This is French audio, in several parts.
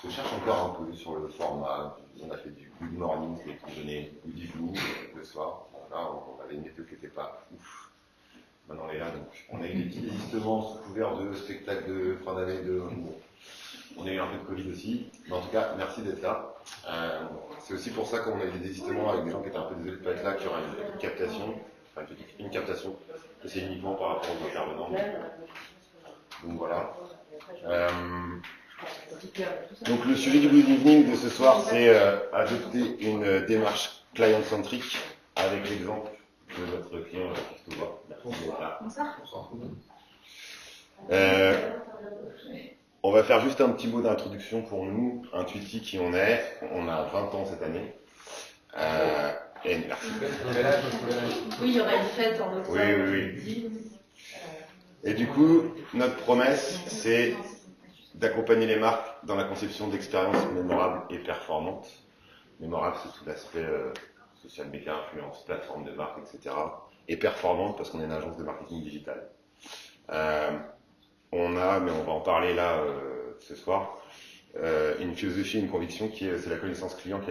se cherche encore un peu sur le format. On a fait du good morning, c'est pour donner good evening le soir. Là, on avait une météo qui n'était pas ouf. Maintenant, on est là, donc on a eu des petits désistements sous couvert de spectacles de fin d'année. On a eu un peu de Covid aussi. Mais en tout cas, merci d'être là. C'est aussi pour ça qu'on a eu des désistements avec des gens qui étaient un peu désolés de ne pas être là, qui aura une captation. Enfin, je dis une captation. Et c'est uniquement par rapport aux intervenants. Donc voilà. Donc le sujet du Good Evening de ce soir, c'est adopter une démarche client-centrique avec l'exemple de notre client Christophe. Merci d'être là. On va faire juste un petit mot d'introduction pour nous, Intuiti, qui on est. On a 20 ans cette année. Et merci. Oui, il y aura une fête en octobre. Oui. Et du coup, notre promesse, c'est d'accompagner les marques dans la conception d'expériences mémorables et performantes. Mémorable, c'est tout l'aspect social media, influence, plateforme de marque, etc. Et performante, parce qu'on est une agence de marketing digital. On a, mais on va en parler là ce soir, une philosophie, une conviction c'est la connaissance client qui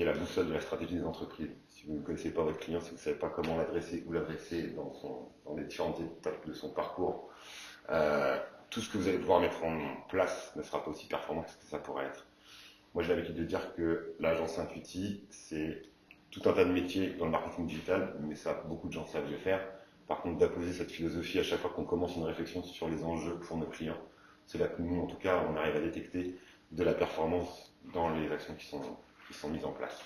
est la boussole de la stratégie des entreprises. Si vous ne connaissez pas votre client, si vous ne savez pas comment l'adresser ou l'adresser dans les différentes étapes de son parcours, tout ce que vous allez pouvoir mettre en place ne sera pas aussi performant que ce que ça pourrait être. Moi, j'ai l'habitude de dire que l'agence Intuiti, c'est tout un tas de métiers dans le marketing digital, mais ça, beaucoup de gens savent le faire. Par contre, d'apposer cette philosophie à chaque fois qu'on commence une réflexion sur les enjeux pour nos clients, c'est là que nous, en tout cas, on arrive à détecter de la performance dans les actions qui sont mises en place.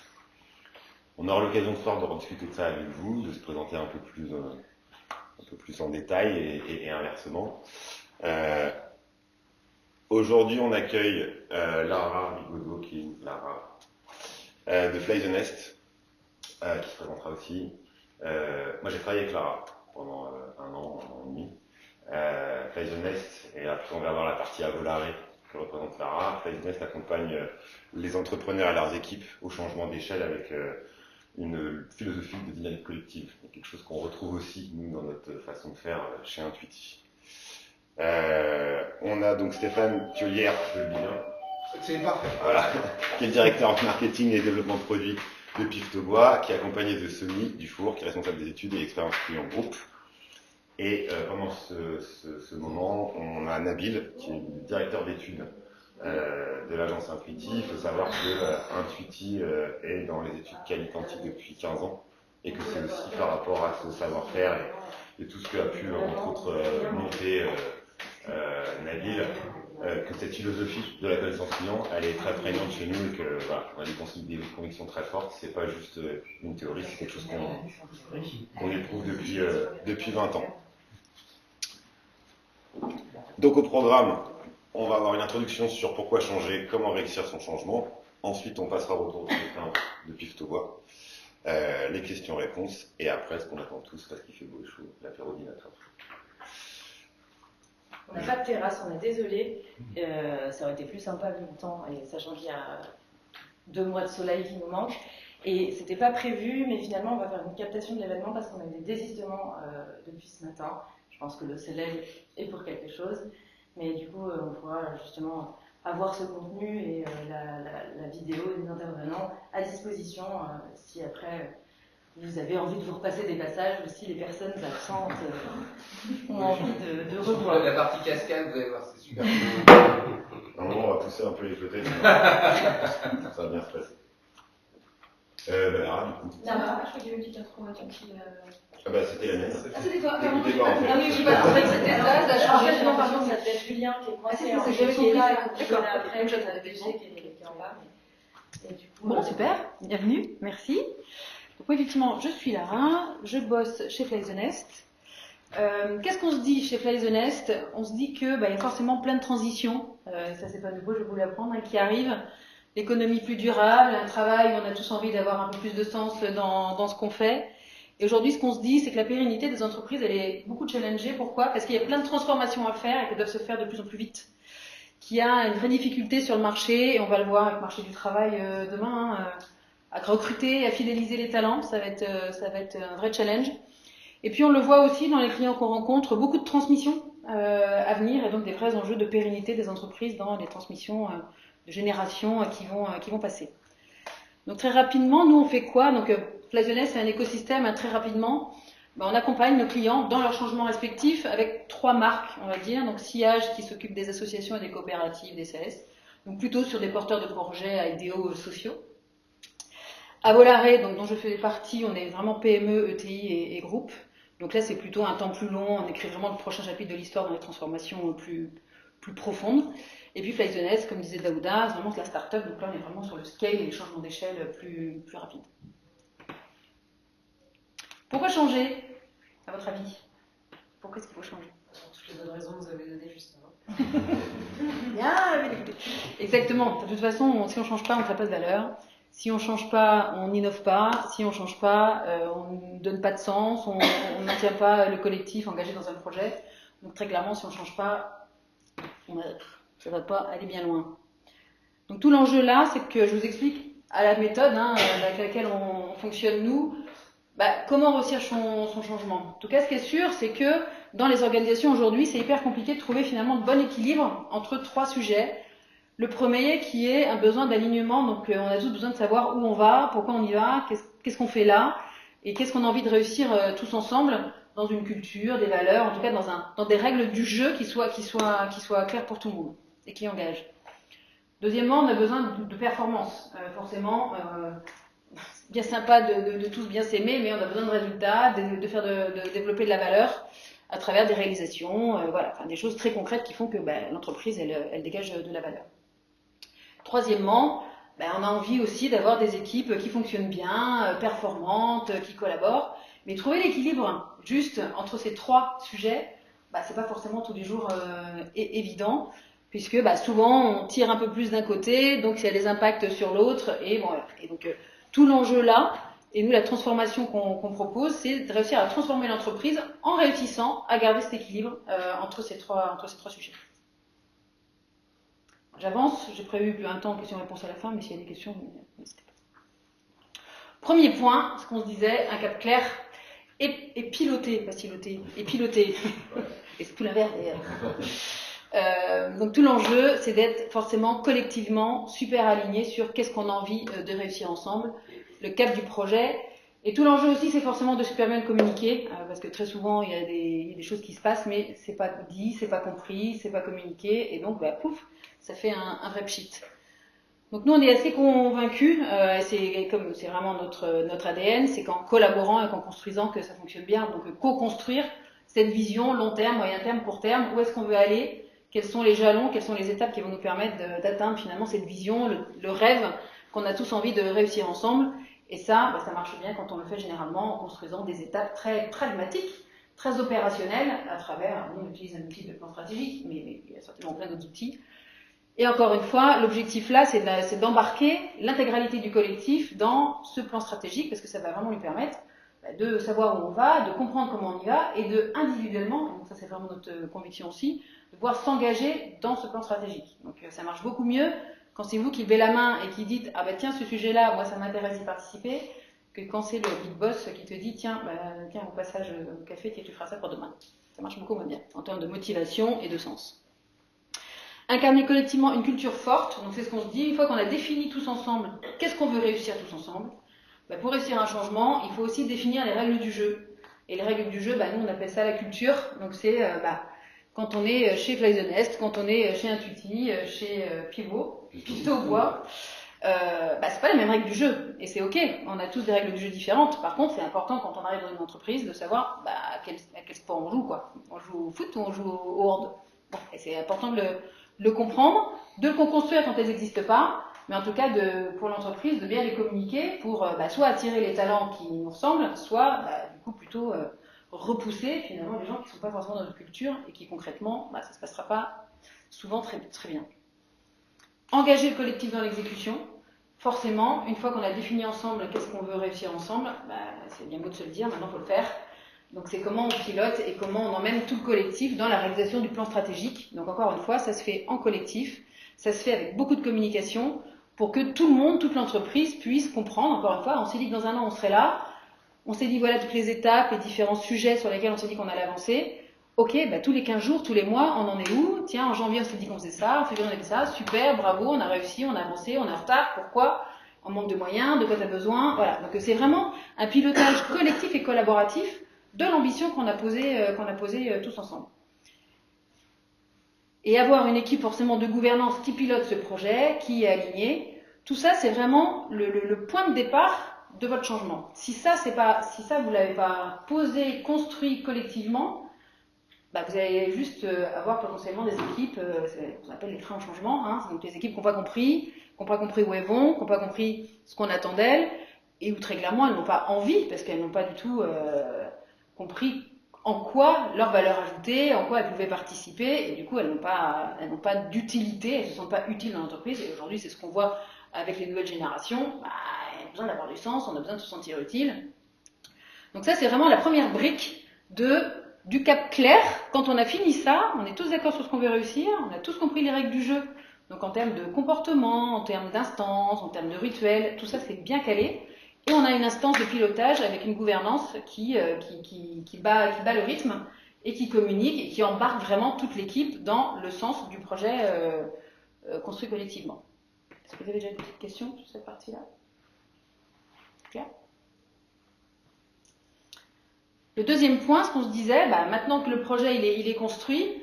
On aura l'occasion ce soir de rediscuter de ça avec vous, de se présenter un peu plus en détail et inversement. Aujourd'hui, on accueille Lara Rigaudot, qui est Lara, de Fly the Nest, qui se présentera aussi. Moi, j'ai travaillé avec Lara pendant un an et demi. Fly the Nest, et après on va avoir la partie Avolare que représente Lara. Fly the Nest accompagne les entrepreneurs et leurs équipes au changement d'échelle avec une philosophie de dynamique collective, quelque chose qu'on retrouve aussi, nous, dans notre façon de faire chez Intuiti. On a donc Stéphane Thiolière, je le dis bien. C'est parfait. Voilà, qui est le directeur marketing et développement de produits de Piftobois, qui est accompagné de Sony Dufour, qui est responsable des études et expériences client groupe. Et pendant ce moment, on a Nabil, qui est le directeur d'études de l'agence Intuiti. Il faut savoir que Intuiti est dans les études qualitantiques depuis 15 ans, et que c'est aussi par rapport à ce savoir-faire et tout ce que a pu, entre autres, monter Nabil, que cette philosophie de la connaissance client, elle est très prégnante chez nous et que voilà, on a des convictions très fortes. C'est pas juste une théorie, c'est quelque chose qu'on éprouve depuis 20 ans. Donc au programme, on va avoir une introduction sur pourquoi changer, comment réussir son changement. Ensuite, on passera au retour de Piftobois, les questions-réponses, et après, ce qu'on attend tous, parce qu'il fait beau et chaud, l'apéro dînatoire. On n'a pas de terrasse, on est désolé. Ça aurait été plus sympa vu le temps, et sachant qu'il y a 2 mois de soleil qui nous manquent. Et c'était pas prévu, mais finalement, on va faire une captation de l'événement parce qu'on a eu des désistements depuis ce matin. Je pense que le soleil est pour quelque chose. Mais du coup, on pourra justement avoir ce contenu et la vidéo des intervenants à disposition si après vous avez envie de vous repasser des passages ou si les personnes absentes ont envie de revoir. La partie cascade, vous allez voir, c'est super. On va pousser un peu les côtés, ça va bien se passer. Lara, du coup. Lara, je crois qu'il y avait une petite intro qui. Ah bah c'était la mienne. Ah, c'était toi, pardon. Écoutez pas, en fait. Ah oui, en fait, c'était ça a changé. En fait, non, pardon, ça devait être Julien qui est coincé. Ah, c'est qui j'avais est là et compris. qui D'accord. est après, Même chose, je on avait sais qui en parle. Et du coup, Bon, super, bienvenue, merci. Donc, moi, effectivement, je suis Lara, je bosse chez Fly the Nest. Qu'est-ce qu'on se dit chez Fly the Nest? On se dit qu'il y a forcément plein de transitions, ça c'est pas nouveau, je vais vous l'apprendre, qui arrivent. L'économie plus durable, un travail où on a tous envie d'avoir un peu plus de sens dans ce qu'on fait. Et aujourd'hui, ce qu'on se dit, c'est que la pérennité des entreprises, elle est beaucoup challengée. Pourquoi? Parce qu'il y a plein de transformations à faire et qu'elles doivent se faire de plus en plus vite. Qu'il y a une vraie difficulté sur le marché, et on va le voir avec le marché du travail demain, à recruter, à fidéliser les talents, ça va être un vrai challenge. Et puis on le voit aussi dans les clients qu'on rencontre, beaucoup de transmissions à venir, et donc des vrais enjeux de pérennité des entreprises dans les transmissions générations qui vont passer. Donc très rapidement, nous on fait quoi? Donc Flyzonest, c'est un écosystème, très rapidement. On accompagne nos clients dans leurs changements respectifs avec 3 marques, on va dire. Donc Sillage qui s'occupe des associations et des coopératives, des CS, donc plutôt sur des porteurs de projets à idéaux sociaux. Avolare, donc dont je fais partie, on est vraiment PME, ETI et groupe. Donc là c'est plutôt un temps plus long, on écrit vraiment le prochain chapitre de l'histoire dans les transformations plus profondes. Et puis Flyzonest, comme disait Daouda, c'est vraiment la start-up, donc là on est vraiment sur le scale et le changement d'échelle plus rapide. Pourquoi changer, à votre avis? Pourquoi est-ce qu'il faut changer? Pour toutes les bonnes raisons que vous avez données justement. Bien, exactement. De toute façon, si on ne change pas, on ne crée pas de valeur. Si on ne change pas, on n'innove pas. Si on ne change pas, on ne donne pas de sens. On ne maintient pas le collectif engagé dans un projet. Donc très clairement, si on ne change pas, ça ne va pas aller bien loin. Donc tout l'enjeu là, c'est que je vous explique à la méthode avec laquelle on fonctionne nous, comment réussir son changement. En tout cas, ce qui est sûr, c'est que dans les organisations aujourd'hui, c'est hyper compliqué de trouver finalement le bon équilibre entre 3 sujets. Le premier qui est un besoin d'alignement, donc on a tous besoin de savoir où on va, pourquoi on y va, qu'est-ce qu'on fait là, et qu'est-ce qu'on a envie de réussir tous ensemble dans une culture, des valeurs, en tout cas dans des règles du jeu qui soient claires pour tout le monde et qui engagent. Deuxièmement, on a besoin de performance. Forcément, c'est bien sympa de tous bien s'aimer, mais on a besoin de résultats, de développer de la valeur à travers des réalisations, des choses très concrètes qui font que l'entreprise, elle dégage de la valeur. Troisièmement, on a envie aussi d'avoir des équipes qui fonctionnent bien, performantes, qui collaborent, mais trouver l'équilibre juste entre ces 3 sujets, c'est pas forcément tous les jours évident, puisque souvent on tire un peu plus d'un côté, donc il y a des impacts sur l'autre, et donc tout l'enjeu là, et nous la transformation qu'on propose, c'est de réussir à transformer l'entreprise en réussissant à garder cet équilibre entre ces trois sujets. J'avance, j'ai prévu un temps de questions-réponses à la fin, mais s'il y a des questions, n'hésitez pas. Premier point, ce qu'on se disait, un cap clair et piloté, pas siloté, et piloté. Et c'est tout l'inverse d'ailleurs. Donc tout l'enjeu, c'est d'être forcément collectivement super aligné sur qu'est-ce qu'on a envie de réussir ensemble, le cap du projet. Et tout l'enjeu aussi, c'est forcément de super bien communiquer, parce que très souvent, il y a des choses qui se passent, mais c'est pas dit, c'est pas compris, c'est pas communiqué, et donc, pouf, ça fait un vrai pchit. Donc nous, on est assez convaincus, c'est vraiment notre ADN, c'est qu'en collaborant et qu'en construisant que ça fonctionne bien, donc co-construire cette vision long terme, moyen terme, court terme, où est-ce qu'on veut aller, quels sont les jalons, quelles sont les étapes qui vont nous permettre d'atteindre finalement cette vision, le rêve qu'on a tous envie de réussir ensemble. Et ça marche bien quand on le fait généralement en construisant des étapes très pragmatiques, très opérationnelles, à travers, on utilise un outil de plan stratégique, mais il y a certainement plein d'autres outils. Et encore une fois, l'objectif là, c'est d'embarquer l'intégralité du collectif dans ce plan stratégique, parce que ça va vraiment lui permettre de savoir où on va, de comprendre comment on y va, et de individuellement, donc ça c'est vraiment notre conviction aussi, de pouvoir s'engager dans ce plan stratégique. Donc ça marche beaucoup mieux quand c'est vous qui levez la main et qui dites « Ah tiens, ce sujet-là, moi ça m'intéresse d'y participer », que quand c'est le big boss qui te dit « Tiens, au passage au café, tu feras ça pour demain ». Ça marche beaucoup moins bien, en termes de motivation et de sens. Incarner collectivement une culture forte, donc c'est ce qu'on se dit, une fois qu'on a défini tous ensemble qu'est-ce qu'on veut réussir tous ensemble, pour réussir un changement, il faut aussi définir les règles du jeu. Et les règles du jeu, nous on appelle ça la culture, donc c'est quand on est chez Flyzonest, quand on est chez Intuiti, chez Pivot Bois, c'est pas les mêmes règles du jeu, et c'est ok, on a tous des règles du jeu différentes. Par contre, c'est important quand on arrive dans une entreprise de savoir à quel sport on joue, quoi. On joue au foot ou on joue au hand. Et c'est important de le comprendre, de le construire quand elles n'existent pas, mais en tout cas pour l'entreprise de bien les communiquer pour soit attirer les talents qui nous ressemblent, soit du coup plutôt repousser finalement les gens qui ne sont pas forcément dans notre culture et qui concrètement, ça ne se passera pas souvent très, très bien. Engager le collectif dans l'exécution, forcément, une fois qu'on a défini ensemble qu'est-ce qu'on veut réussir ensemble, c'est bien beau de se le dire, maintenant il faut le faire. Donc c'est comment on pilote et comment on emmène tout le collectif dans la réalisation du plan stratégique. Donc encore une fois, ça se fait en collectif, ça se fait avec beaucoup de communication pour que tout le monde, toute l'entreprise puisse comprendre. Encore une fois, on s'est dit que dans un an on serait là, on s'est dit voilà toutes les étapes, les différents sujets sur lesquels on s'est dit qu'on allait avancer. Ok, bah, tous les 15 jours, tous les mois, on en est où? Tiens, en janvier, on s'est dit qu'on faisait ça, en février, on a fait ça, super, bravo, on a réussi, on a avancé, on est en retard, pourquoi? On manque de moyens, de quoi tu as besoin, voilà. Donc c'est vraiment un pilotage collectif et collaboratif de l'ambition qu'on a posée tous ensemble. Et avoir une équipe forcément de gouvernance qui pilote ce projet, qui est alignée, tout ça c'est vraiment le point de départ de votre changement. Si ça vous l'avez pas posé, construit collectivement, bah, vous allez juste avoir potentiellement des équipes, on appelle les trains en changement, hein, donc des équipes qui n'ont pas compris où elles vont, qui n'ont pas compris ce qu'on attend d'elles, et où très clairement elles n'ont pas envie, parce qu'elles n'ont pas du tout compris en quoi leur valeur ajoutée, en quoi elles pouvaient participer, et du coup elles n'ont pas d'utilité, elles ne se sentent pas utiles dans l'entreprise, et aujourd'hui c'est ce qu'on voit avec les nouvelles générations, bah, elles ont besoin d'avoir du sens, on a besoin de se sentir utile. Donc ça c'est vraiment la première brique du cap clair. Quand on a fini ça, on est tous d'accord sur ce qu'on veut réussir, on a tous compris les règles du jeu, donc en termes de comportement, en termes d'instance, en termes de rituel, tout ça c'est bien calé. Et on a une instance de pilotage avec une gouvernance qui bat le rythme et qui communique et qui embarque vraiment toute l'équipe dans le sens du projet construit collectivement. Est-ce que vous avez déjà des petites questions sur cette partie-là? Claire? Le deuxième point, ce qu'on se disait, bah, maintenant que le projet il est construit,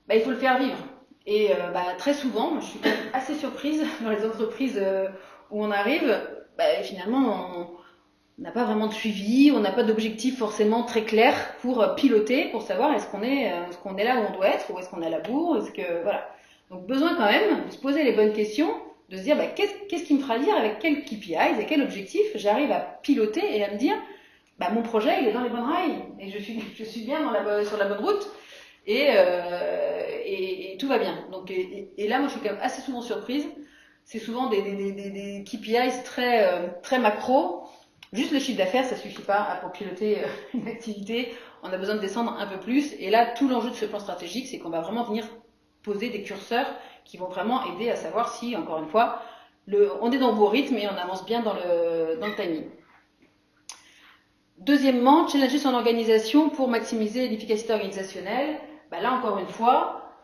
bah, il faut le faire vivre. Et très souvent, je suis quand même assez surprise dans les entreprises où on arrive, bah, finalement on n'a pas vraiment de suivi, on n'a pas d'objectif forcément très clair pour piloter, pour savoir est-ce qu'on est là où on doit être, ou est-ce qu'on est à la bourre, voilà. Donc besoin quand même de se poser les bonnes questions, de se dire bah, qu'est-ce qui me fera dire avec quel KPIs et quel objectif j'arrive à piloter et à me dire bah, mon projet il est dans les bonnes rails et je suis bien sur la bonne route et tout va bien. Donc, et là moi je suis quand même assez souvent surprise, c'est souvent des KPIs très macro. Juste le chiffre d'affaires, ça suffit pas pour piloter une activité. On a besoin de descendre un peu plus. Et là, tout l'enjeu de ce plan stratégique, c'est qu'on va vraiment venir poser des curseurs qui vont vraiment aider à savoir si, encore une fois, on est dans vos rythmes et on avance bien dans le timing. Deuxièmement, challenger son organisation pour maximiser l'efficacité organisationnelle. Bah là, encore une fois,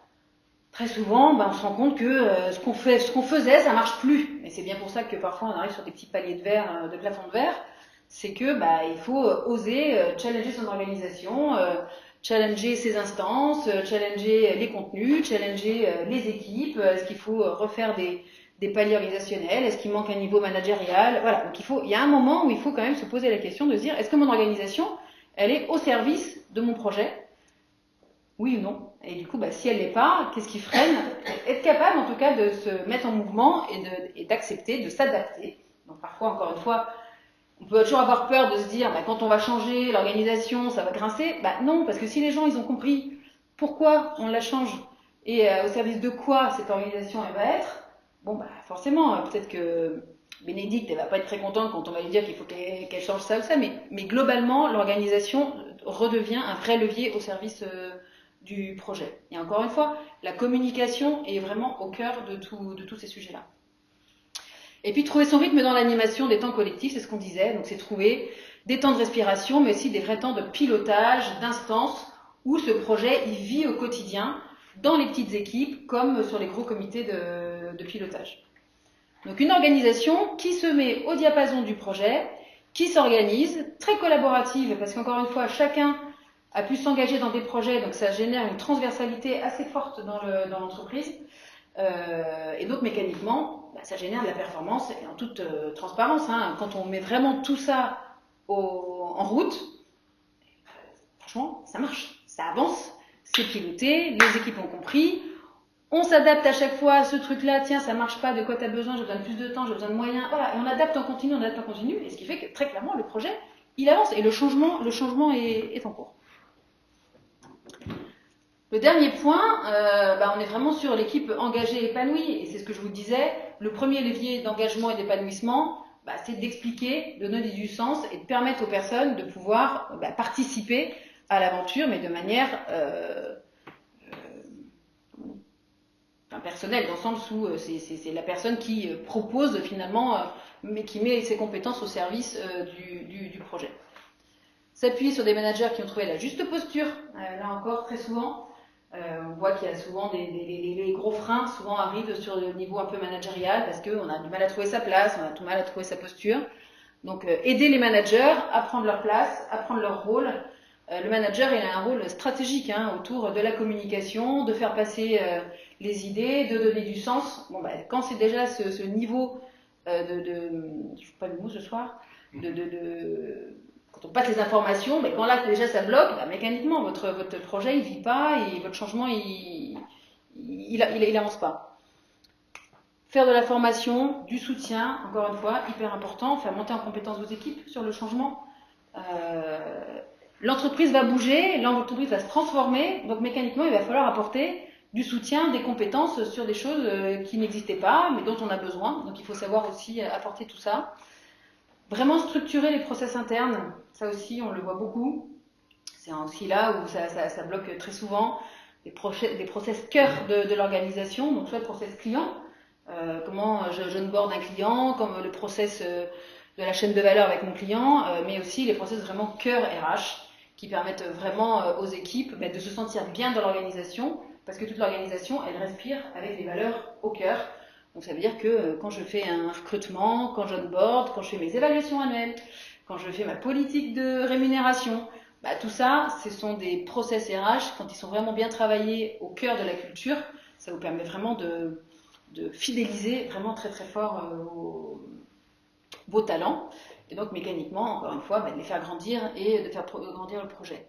très souvent, on se rend compte que ce qu'on faisait, ça marche plus. Et c'est bien pour ça que parfois on arrive sur des petits paliers de verre, de plafond de verre. C'est que il faut oser challenger son organisation, challenger ses instances, challenger les contenus, challenger les équipes. Est-ce qu'il faut refaire des paliers organisationnels? Est-ce qu'il manque un niveau managérial? Voilà. Donc il y a un moment où il faut quand même se poser la question de se dire est-ce que mon organisation, elle est au service de mon projet? Oui ou non? Et du coup, si elle l'est pas, qu'est-ce qui freine? Être capable en tout cas de se mettre en mouvement et d'accepter, de s'adapter. Donc parfois, encore une fois, on peut toujours avoir peur de se dire quand on va changer l'organisation, ça va grincer. Non, parce que si les gens ils ont compris pourquoi on la change et au service de quoi cette organisation elle va être, forcément, peut-être que Bénédicte elle va pas être très contente quand on va lui dire qu'il faut qu'elle change ça ou ça, mais globalement l'organisation redevient un vrai levier au service du projet. Et encore une fois, la communication est vraiment au cœur de tous ces sujets-là. Et puis trouver son rythme dans l'animation des temps collectifs, c'est ce qu'on disait, donc c'est trouver des temps de respiration, mais aussi des vrais temps de pilotage, d'instance, où ce projet il vit au quotidien, dans les petites équipes, comme sur les gros comités de pilotage. Donc une organisation qui se met au diapason du projet, qui s'organise, très collaborative, parce qu'encore une fois, chacun a pu s'engager dans des projets, donc ça génère une transversalité assez forte dans l'entreprise. Et donc mécaniquement, ça génère de la performance et en toute transparence. Quand on met vraiment tout ça en route, franchement, ça marche, ça avance, c'est piloté, les équipes ont compris, on s'adapte à chaque fois à ce truc-là, tiens, ça marche pas, de quoi tu as besoin, j'ai besoin de plus de temps, j'ai besoin de moyens, voilà, et on adapte en continu, et ce qui fait que très clairement, le projet, il avance et le changement est en cours. Le dernier point, on est vraiment sur l'équipe engagée et épanouie, et c'est ce que je vous disais, le premier levier d'engagement et d'épanouissement, c'est d'expliquer, de donner du sens et de permettre aux personnes de pouvoir participer à l'aventure, mais de manière personnelle, dans le sens où c'est la personne qui propose finalement, mais qui met ses compétences au service du projet. s'appuyer sur des managers qui ont trouvé la juste posture. Là encore, très souvent, on voit qu'il y a souvent les gros freins souvent arrivent sur le niveau un peu managérial parce qu'on a du mal à trouver sa place, on a du mal à trouver sa posture. Donc aider les managers à prendre leur place, à prendre leur rôle. Le manager, il a un rôle stratégique autour de la communication, de faire passer les idées, de donner du sens. Bon, quand c'est déjà ce niveau je ne sais pas le mot ce soir, quand on passe les informations, mais quand là déjà ça bloque, mécaniquement votre projet il vit pas et votre changement il avance pas. Faire de la formation, du soutien, encore une fois, hyper important, faire monter en compétence vos équipes sur le changement. L'entreprise va bouger, l'entreprise va se transformer, donc mécaniquement il va falloir apporter du soutien, des compétences sur des choses qui n'existaient pas, mais dont on a besoin. Donc il faut savoir aussi apporter tout ça. Vraiment structurer les process internes, ça aussi on le voit beaucoup. C'est aussi là où ça bloque très souvent des process cœur de l'organisation, donc soit le process client, comment je onboard un client, comme le process de la chaîne de valeur avec mon client, mais aussi les process vraiment cœur RH, qui permettent vraiment aux équipes de se sentir bien dans l'organisation, parce que toute l'organisation, elle respire avec les valeurs au cœur. Donc ça veut dire que quand je fais un recrutement, quand j'onboard, quand je fais mes évaluations annuelles, quand je fais ma politique de rémunération, tout ça, ce sont des process RH, quand ils sont vraiment bien travaillés au cœur de la culture, ça vous permet vraiment de fidéliser vraiment très très fort vos talents, et donc mécaniquement, encore une fois, de les faire grandir et de faire grandir le projet.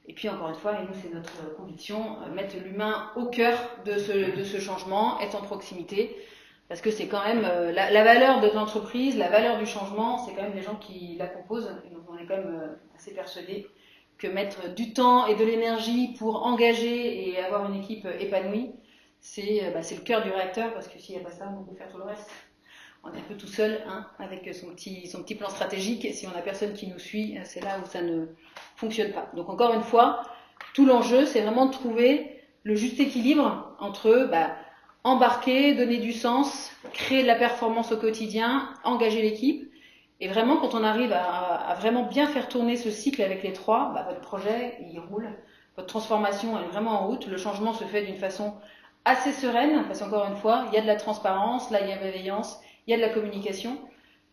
Et puis encore une fois, et nous c'est notre conviction, mettre l'humain au cœur de ce changement, être en proximité, parce que c'est quand même la valeur de l'entreprise, la valeur du changement, c'est quand même les gens qui la composent, et donc on est quand même assez persuadés que mettre du temps et de l'énergie pour engager et avoir une équipe épanouie, c'est le cœur du réacteur, parce que s'il n'y a pas ça, on peut faire tout le reste. On est un peu tout seul avec son petit plan stratégique, et si on n'a personne qui nous suit, c'est là où ça ne fonctionne pas. Donc encore une fois, tout l'enjeu, c'est vraiment de trouver le juste équilibre entre embarquer, donner du sens, créer de la performance au quotidien, engager l'équipe. Et vraiment, quand on arrive à vraiment bien faire tourner ce cycle avec les trois, votre projet, il roule. Votre transformation est vraiment en route. Le changement se fait d'une façon assez sereine, parce qu'encore une fois, il y a de la transparence, là il y a bienveillance, il y a de la communication,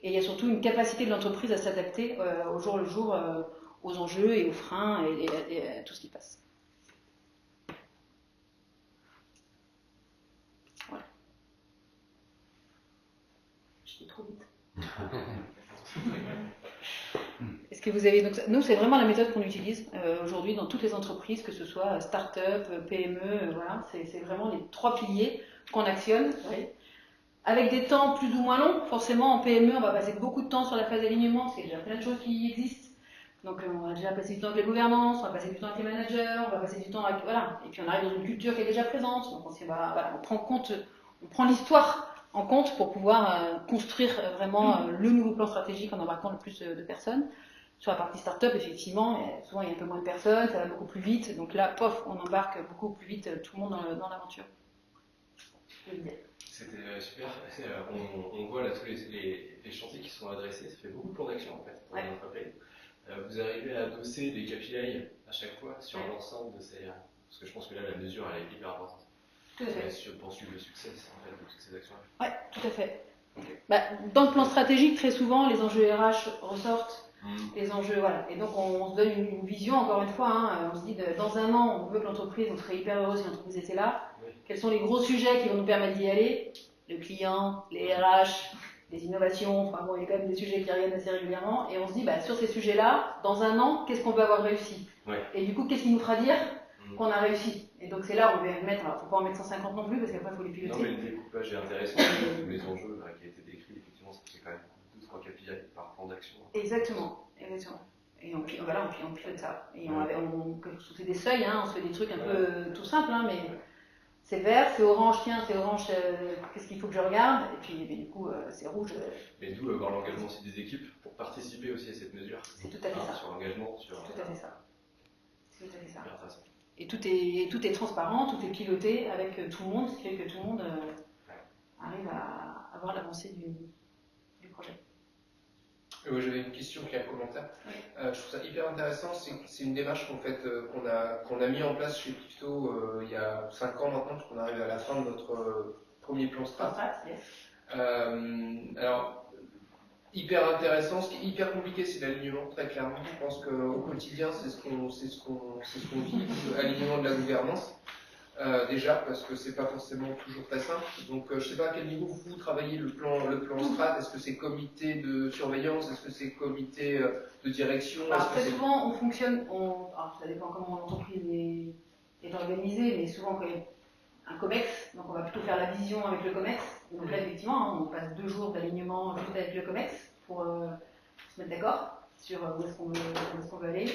et il y a surtout une capacité de l'entreprise à s'adapter au jour le jour aux enjeux et aux freins et à tout ce qui passe. Voilà. Je vais trop vite. Est-ce que vous avez donc nous c'est vraiment la méthode qu'on utilise aujourd'hui dans toutes les entreprises, que ce soit start-up, PME, voilà, c'est vraiment les trois piliers qu'on actionne. Oui. Avec des temps plus ou moins longs, forcément en PME on va passer beaucoup de temps sur la phase d'alignement parce qu'il y a déjà plein de choses qui existent. Donc on va déjà passer du temps avec les gouvernances, on va passer du temps avec les managers, on va passer du temps avec et puis on arrive dans une culture qui est déjà présente. Donc on prend l'histoire en compte pour pouvoir construire vraiment le nouveau plan stratégique en embarquant le plus de personnes. Sur la partie start-up, effectivement, souvent il y a un peu moins de personnes, ça va beaucoup plus vite. Donc là, on embarque beaucoup plus vite tout le monde dans l'aventure. C'était super. On voit là tous les chantiers qui sont adressés. Ça fait beaucoup de plans d'action en fait dans l'entreprise. Vous arrivez à adosser des KPI à chaque fois sur l'ensemble de ces... Parce que je pense que là, la mesure, elle est hyper importante. Tout à fait. Pour suivre le succès en fait, de toutes ces actions. Oui, tout à fait. Okay. Dans le plan stratégique, très souvent, les enjeux RH ressortent. Les enjeux, voilà. Et donc, on se donne une vision, encore une fois. On se dit, dans un an, on veut que l'entreprise, on serait hyper heureux si l'entreprise était là. Oui. Quels sont les gros sujets qui vont nous permettre d'y aller? Le client, les RH, les innovations. Enfin bon, il y a quand même des sujets qui reviennent assez régulièrement. Et on se dit, sur ces sujets-là, dans un an, qu'est-ce qu'on peut avoir réussi? Ouais. Et du coup, qu'est-ce qui nous fera dire qu'on a réussi? Et donc, c'est là où on va mettre, alors, il ne faut pas en mettre 150 non plus, parce qu'après, il faut les piloter. Non, mais le découpage est intéressant. Tous les enjeux qui a été décrits, effectivement, ça fait quand même 2-3 KPI par plan d'action. Exactement. Et on pilote ça. Et on fait des seuils, on se fait des trucs un peu tout simples, mais c'est vert, c'est orange, c'est orange, qu'est-ce qu'il faut que je regarde? Et puis du coup, c'est rouge. Mais d'où avoir l'engagement aussi des équipes pour participer aussi à cette mesure. C'est tout à fait ça. Sur l'engagement, sur... C'est tout à fait ça. C'est tout à fait ça. Et tout est transparent, tout est piloté avec tout le monde, ce qui fait que tout le monde arrive à avoir l'avancée du projet. Moi, j'avais une question qui est un commentaire. Oui. Je trouve ça hyper intéressant. C'est une démarche qu'on a mis en place chez Picto il y a 5 ans maintenant, puisqu'on arrive à la fin de notre premier plan strat. Alors, hyper intéressant. Ce qui est hyper compliqué, c'est l'alignement, très clairement. Je pense qu'au quotidien, c'est ce qu'on vit, l'alignement de la gouvernance. Déjà, parce que c'est pas forcément toujours très simple. Donc, je sais pas à quel niveau vous travaillez le plan strat. Est-ce que c'est comité de surveillance? Est-ce que c'est comité de direction? Alors, très souvent, on fonctionne, alors, ça dépend comment l'entreprise est organisée, mais souvent quand il y a un COMEX, donc on va plutôt faire la vision avec le COMEX. Donc là, effectivement, on passe 2 jours d'alignement juste avec le COMEX pour se mettre d'accord sur où est-ce qu'on veut aller.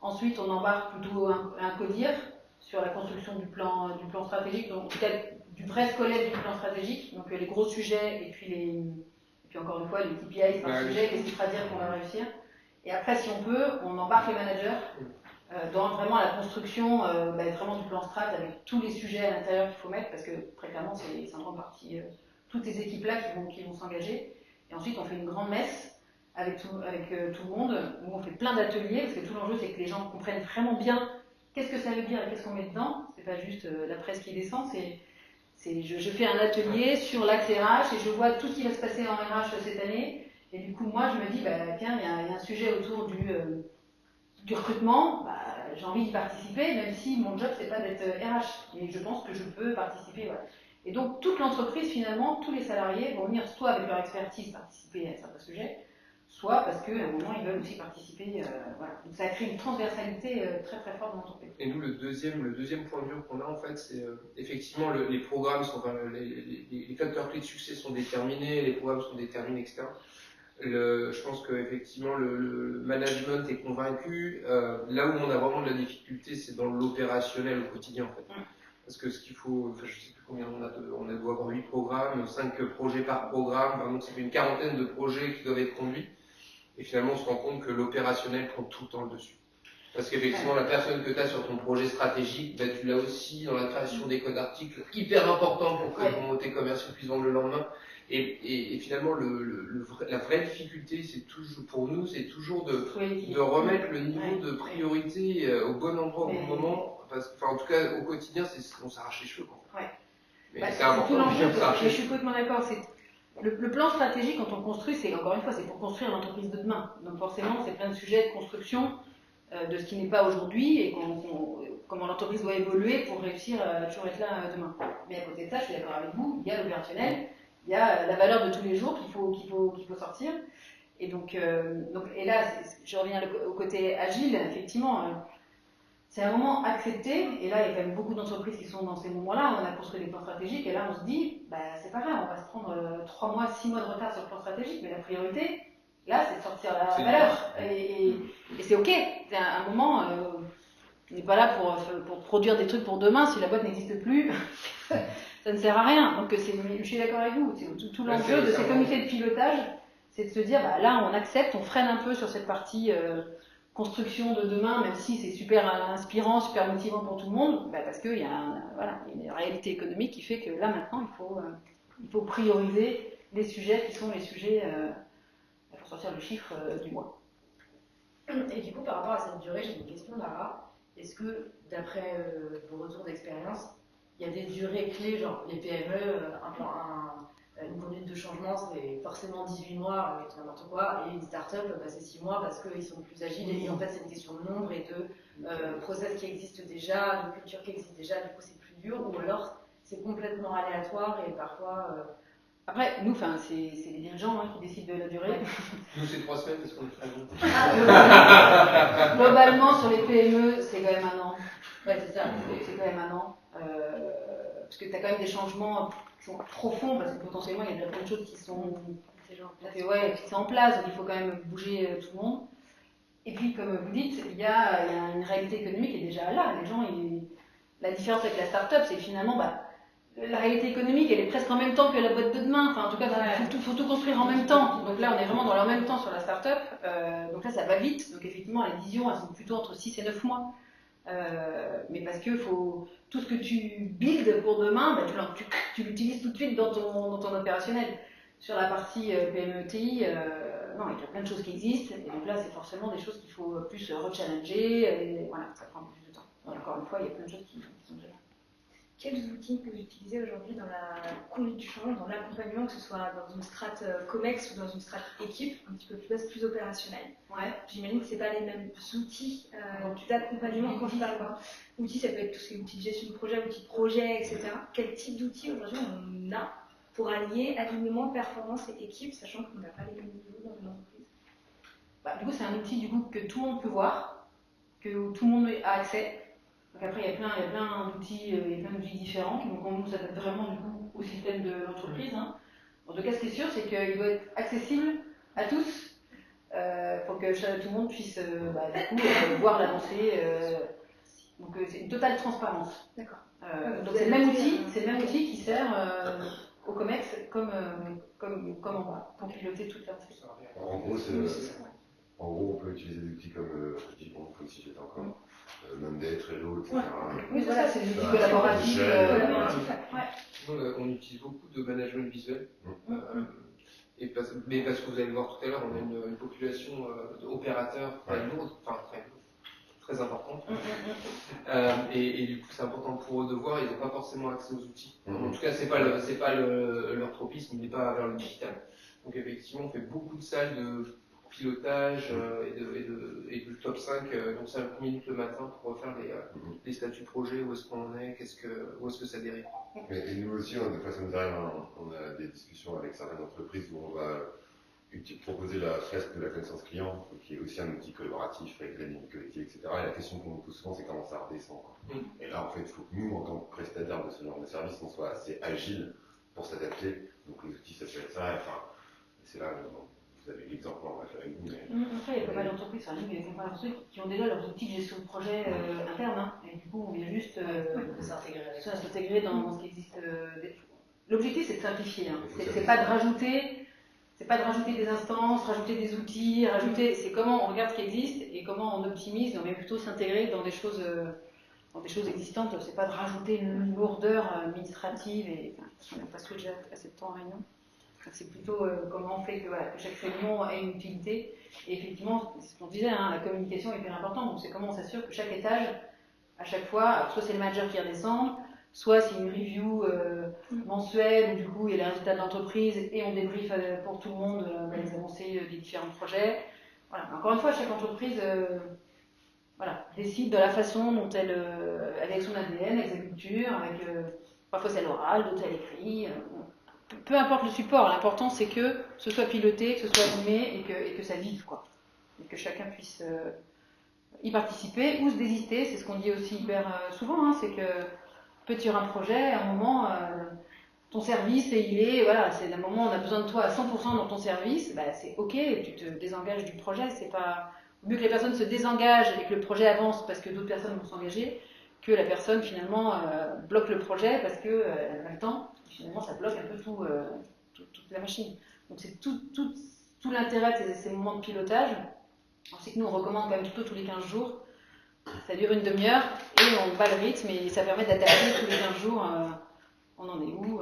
Ensuite, on embarque plutôt un CODIR sur la construction du plan stratégique, donc peut-être du vrai squelette du plan stratégique, donc les gros sujets et puis encore une fois les KPIs par sujet, les chiffres à dire qu'on va réussir. Et après, si on peut, on embarque les managers dans vraiment la construction vraiment du plan strat avec tous les sujets à l'intérieur qu'il faut mettre, parce que très clairement c'est en grande partie toutes ces équipes-là qui vont s'engager. Et ensuite, on fait une grande messe avec tout le monde, où on fait plein d'ateliers, parce que tout l'enjeu c'est que les gens comprennent vraiment bien qu'est-ce que ça veut dire et qu'est-ce qu'on met dedans. C'est pas juste la presse qui descend, je fais un atelier sur l'axe RH et je vois tout ce qui va se passer en RH cette année. Et du coup, moi, je me dis, tiens, il y a un sujet autour du recrutement, j'ai envie d'y participer, même si mon job, c'est pas d'être RH. Et je pense que je peux participer. Voilà. Et donc, toute l'entreprise, finalement, tous les salariés vont venir soit avec leur expertise participer à certains sujets, soit parce qu'à un moment, ils veulent aussi participer. Voilà. Donc, ça crée une transversalité très très forte dans l'entreprise. Et nous, le deuxième point de vue qu'on a, en fait, c'est effectivement les programmes, les facteurs clés de succès sont déterminés, les programmes sont déterminés, etc. Je pense qu'effectivement, le management est convaincu. Là où on a vraiment de la difficulté, c'est dans l'opérationnel au quotidien, en fait. Parce que ce qu'il faut, je sais plus combien on doit avoir 8 programmes, 5 projets par programme, donc ça fait une quarantaine de projets qui doivent être conduits. Et finalement, on se rend compte que l'opérationnel prend tout le temps le dessus. Parce qu'effectivement, la personne que tu as sur ton projet stratégique, tu l'as aussi dans la création des codes d'articles, hyper important pour que tes commerciaux puissent vendre le lendemain. Et finalement, la vraie difficulté, c'est toujours, pour nous, c'est toujours de remettre le niveau de priorité au bon endroit, au bon moment. En tout cas, au quotidien, on s'arrache les cheveux. Quoi. Mais c'est important. Je suis complètement d'accord. Le plan stratégique, quand on construit, c'est encore une fois, c'est pour construire l'entreprise de demain. Donc forcément, c'est plein de sujets de construction de ce qui n'est pas aujourd'hui et comment l'entreprise doit évoluer pour réussir à toujours être là demain. Mais à côté de ça, je suis d'accord avec vous, il y a l'opérationnel, il y a la valeur de tous les jours qu'il faut sortir. Et donc et là, je reviens au côté agile, effectivement. C'est un moment accepté, et là il y a quand même beaucoup d'entreprises qui sont dans ces moments-là, on a construit des plans stratégiques, et là on se dit, c'est pas grave, on va se prendre 3 mois, 6 mois de retard sur le plan stratégique, mais la priorité, là c'est de sortir la valeur, et c'est ok, c'est un moment, on n'est pas là pour produire des trucs pour demain, si la boîte n'existe plus, ça ne sert à rien, donc je suis d'accord avec vous, tout l'enjeu de ces comités de pilotage, c'est de se dire, là on accepte, on freine un peu sur cette partie construction de demain, même si c'est super inspirant, super motivant pour tout le monde, parce qu'il y a une réalité économique qui fait que là maintenant il faut prioriser les sujets qui sont les sujets pour sortir le chiffre du mois. Et du coup, par rapport à cette durée, j'ai une question, Lara. Est-ce que, d'après vos retours d'expérience, il y a des durées clés, genre les PME, une conduite de changement, c'est forcément 18 mois avec n'importe quoi, et une start-up, c'est 6 mois parce qu'ils sont plus agiles, et en fait c'est une question de nombre et de process qui existent déjà, de culture qui existe déjà, du coup c'est plus dur, ou alors c'est complètement aléatoire et parfois... Après, nous, c'est les dirigeants qui décident de la durée. Nous, c'est 3 semaines parce qu'on est très bon. Globalement, sur les PME, c'est quand même 1 an. Ouais, c'est ça. C'est quand même 1 an. Parce que tu as quand même des changements qui sont profonds, parce que potentiellement, il y a plein de choses qui sont en place, donc il faut quand même bouger tout le monde. Et puis, comme vous dites, il y a une réalité économique qui est déjà là. Les gens, la différence avec la start-up, c'est finalement... la réalité économique, elle est presque en même temps que la boîte de demain. Enfin, en tout cas, il faut tout construire en même temps. Donc là, on est vraiment dans le même temps sur la start-up. Donc là, ça va vite. Donc effectivement, les visions, elles sont plutôt entre 6 et 9 mois. Mais parce que tout ce que tu builds pour demain, tu l'utilises tout de suite dans ton opérationnel. Sur la partie PME-TI, non, il y a plein de choses qui existent, et donc là, c'est forcément des choses qu'il faut plus rechallenger, et voilà, ça prend plus de temps. Et encore une fois, il y a plein de choses qui sont déjà là. Quels outils que vous utilisez aujourd'hui dans la conduite du changement, dans l'accompagnement, que ce soit dans une strate COMEX ou dans une strate équipe, un petit peu plus opérationnelle? Ouais. J'imagine que ce pas les mêmes outils d'accompagnement quand je parle quoi. Outils, ça peut être tous ces outils de gestion de projet, outils de projet, etc. Quel type d'outils aujourd'hui on a pour allier alignement, performance et équipe, sachant qu'on n'a pas les mêmes niveaux dans une entreprise? Du coup, c'est un outil du coup, que tout le monde peut voir, que tout le monde a accès. Donc après, il y a plein d'outils, différents, donc on nous adapte vraiment du coup au système de l'entreprise. Hein. En tout cas, ce qui est sûr, c'est qu'il doit être accessible à tous, pour que tout le monde puisse voir l'avancée. Donc c'est une totale transparence. D'accord. Donc c'est le même outil qui sert au COMEX comme en bas, pour piloter toute l'avancée. En gros, on peut utiliser des outils comme, je dis bon, comme si j'étais encore Monday, Trello, etc. Oui, voilà, c'est des outils collaboratifs. On utilise beaucoup de management visuel. Mais parce que vous allez le voir tout à l'heure, on a une population d'opérateurs très lourde, très importante. Et du coup, c'est important pour eux de voir, ils n'ont pas forcément accès aux outils. En tout cas, c'est pas leur tropisme, il n'est pas vers le digital. Donc effectivement, on fait beaucoup de salles de pilotage et du top 5, donc 5 minutes le matin pour refaire les statuts projet, où est-ce qu'on en est, où est-ce que ça dérive. Et nous aussi, des fois ça nous arrive, on a des discussions avec certaines entreprises où on va proposer la fresque de la connaissance client, qui est aussi un outil collaboratif avec la ligne collective, etc. Et la question qu'on nous pose souvent, c'est comment ça redescend. Et là, en fait, il faut que nous, en tant que prestataires de ce genre de service, on soit assez agile pour s'adapter. Donc les outils, ça peut être ça. Enfin, c'est là, vous avez l'exemple, on va faire avec vous. Après, il y a pas mal d'entreprises, il y a pas mal d'entreprises qui ont déjà leurs outils de gestion de projet interne. Hein, et du coup, on vient juste s'intégrer dans ce qui existe. L'objectif, c'est de simplifier. Hein. C'est pas de rajouter. C'est pas de rajouter des instances, rajouter des outils, c'est comment on regarde ce qui existe et comment on optimise, et on vient plutôt s'intégrer dans des choses existantes. C'est pas de rajouter une lourdeur administrative et on n'a pas déjà assez de temps en réunion. C'est plutôt comment on fait que chaque réunion ait une utilité. Et effectivement, c'est ce qu'on disait, hein, la communication est hyper importante. Donc c'est comment on s'assure que chaque étage, à chaque fois, soit c'est le manager qui redescend, soit c'est une review mensuelle où du coup il y a les résultats de l'entreprise et on débriefe pour tout le monde les avancées des différents projets. Voilà. Encore une fois, chaque entreprise décide de la façon dont elle, avec son ADN, avec sa culture, avec parfois c'est à l'oral, d'autres à l'écrit. Peu importe le support, l'important c'est que ce soit piloté, que ce soit animé et que ça vive, quoi. Et que chacun puisse y participer ou se désister. C'est ce qu'on dit aussi hyper souvent, hein, c'est que peut-être sur un projet, à un moment, ton service, c'est d'un moment on a besoin de toi à 100% dans ton service, c'est ok, tu te désengages du projet, c'est pas mieux que les personnes se désengagent et que le projet avance parce que d'autres personnes vont s'engager, que la personne finalement bloque le projet parce qu'elle n'a pas le temps, et finalement ça bloque un peu toute la machine. Donc c'est tout l'intérêt de ces moments de pilotage. On sait que nous on recommande quand même plutôt tous les 15 jours. Ça dure une demi-heure et on bat le rythme et ça permet d'adapter tous les 15 jours. On en est où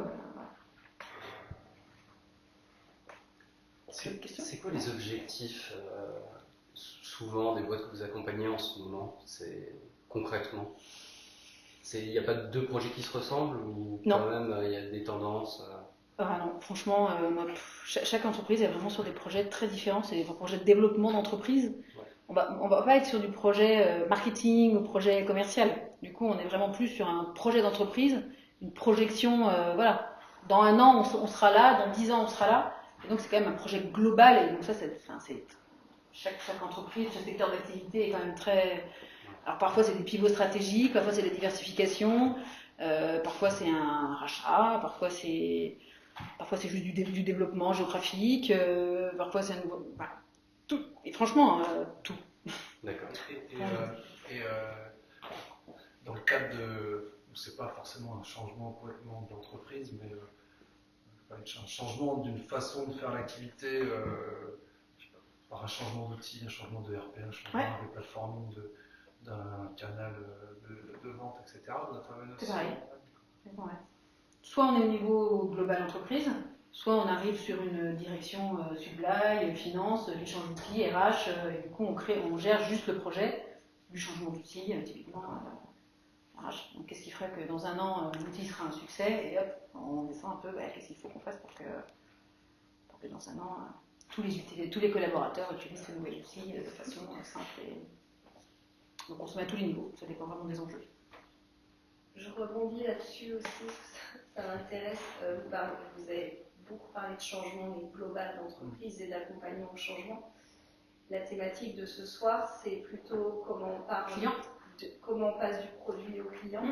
C'est quoi les objectifs souvent des boîtes que vous accompagnez en ce moment? C'est concrètement, il n'y a pas deux projets qui se ressemblent ou non. Quand même il y a des tendances non, franchement, chaque entreprise est vraiment sur des projets très différents. C'est des projets de développement d'entreprise. Ouais. On va pas être sur du projet marketing ou projet commercial. Du coup, on est vraiment plus sur un projet d'entreprise, une projection. Dans un an, on sera là. Dans 10 ans, on sera là. Et donc, c'est quand même un projet global. Et donc ça, chaque entreprise, chaque secteur d'activité est quand même très. Alors parfois, c'est des pivots stratégiques, parfois c'est de la diversification, parfois c'est un rachat, parfois c'est juste du développement géographique, parfois c'est un nouveau. Tout. Et franchement, tout. D'accord. Et dans le cadre de. C'est pas forcément un changement complètement d'entreprise, mais un changement d'une façon de faire l'activité par un changement d'outil, un changement de RP, un changement de plateforming d'un canal de vente, etc. C'est pareil. Soit on est au niveau global entreprise, soit on arrive sur une direction supply, finance, du changement d'outil, RH, et du coup on gère juste le projet du changement d'outil, typiquement RH. Donc qu'est-ce qui ferait que dans un an l'outil sera un succès, et hop, on descend un peu, qu'est-ce qu'il faut qu'on fasse pour que dans un an tous les collaborateurs utilisent ce nouvel outil de façon simple. Donc on se met à tous les niveaux, ça dépend vraiment des enjeux. Je rebondis là-dessus aussi, ça m'intéresse. Vous avez beaucoup parlé de changement global d'entreprise et d'accompagnement au changement. La thématique de ce soir, c'est plutôt comment on parle comment on passe du produit au client,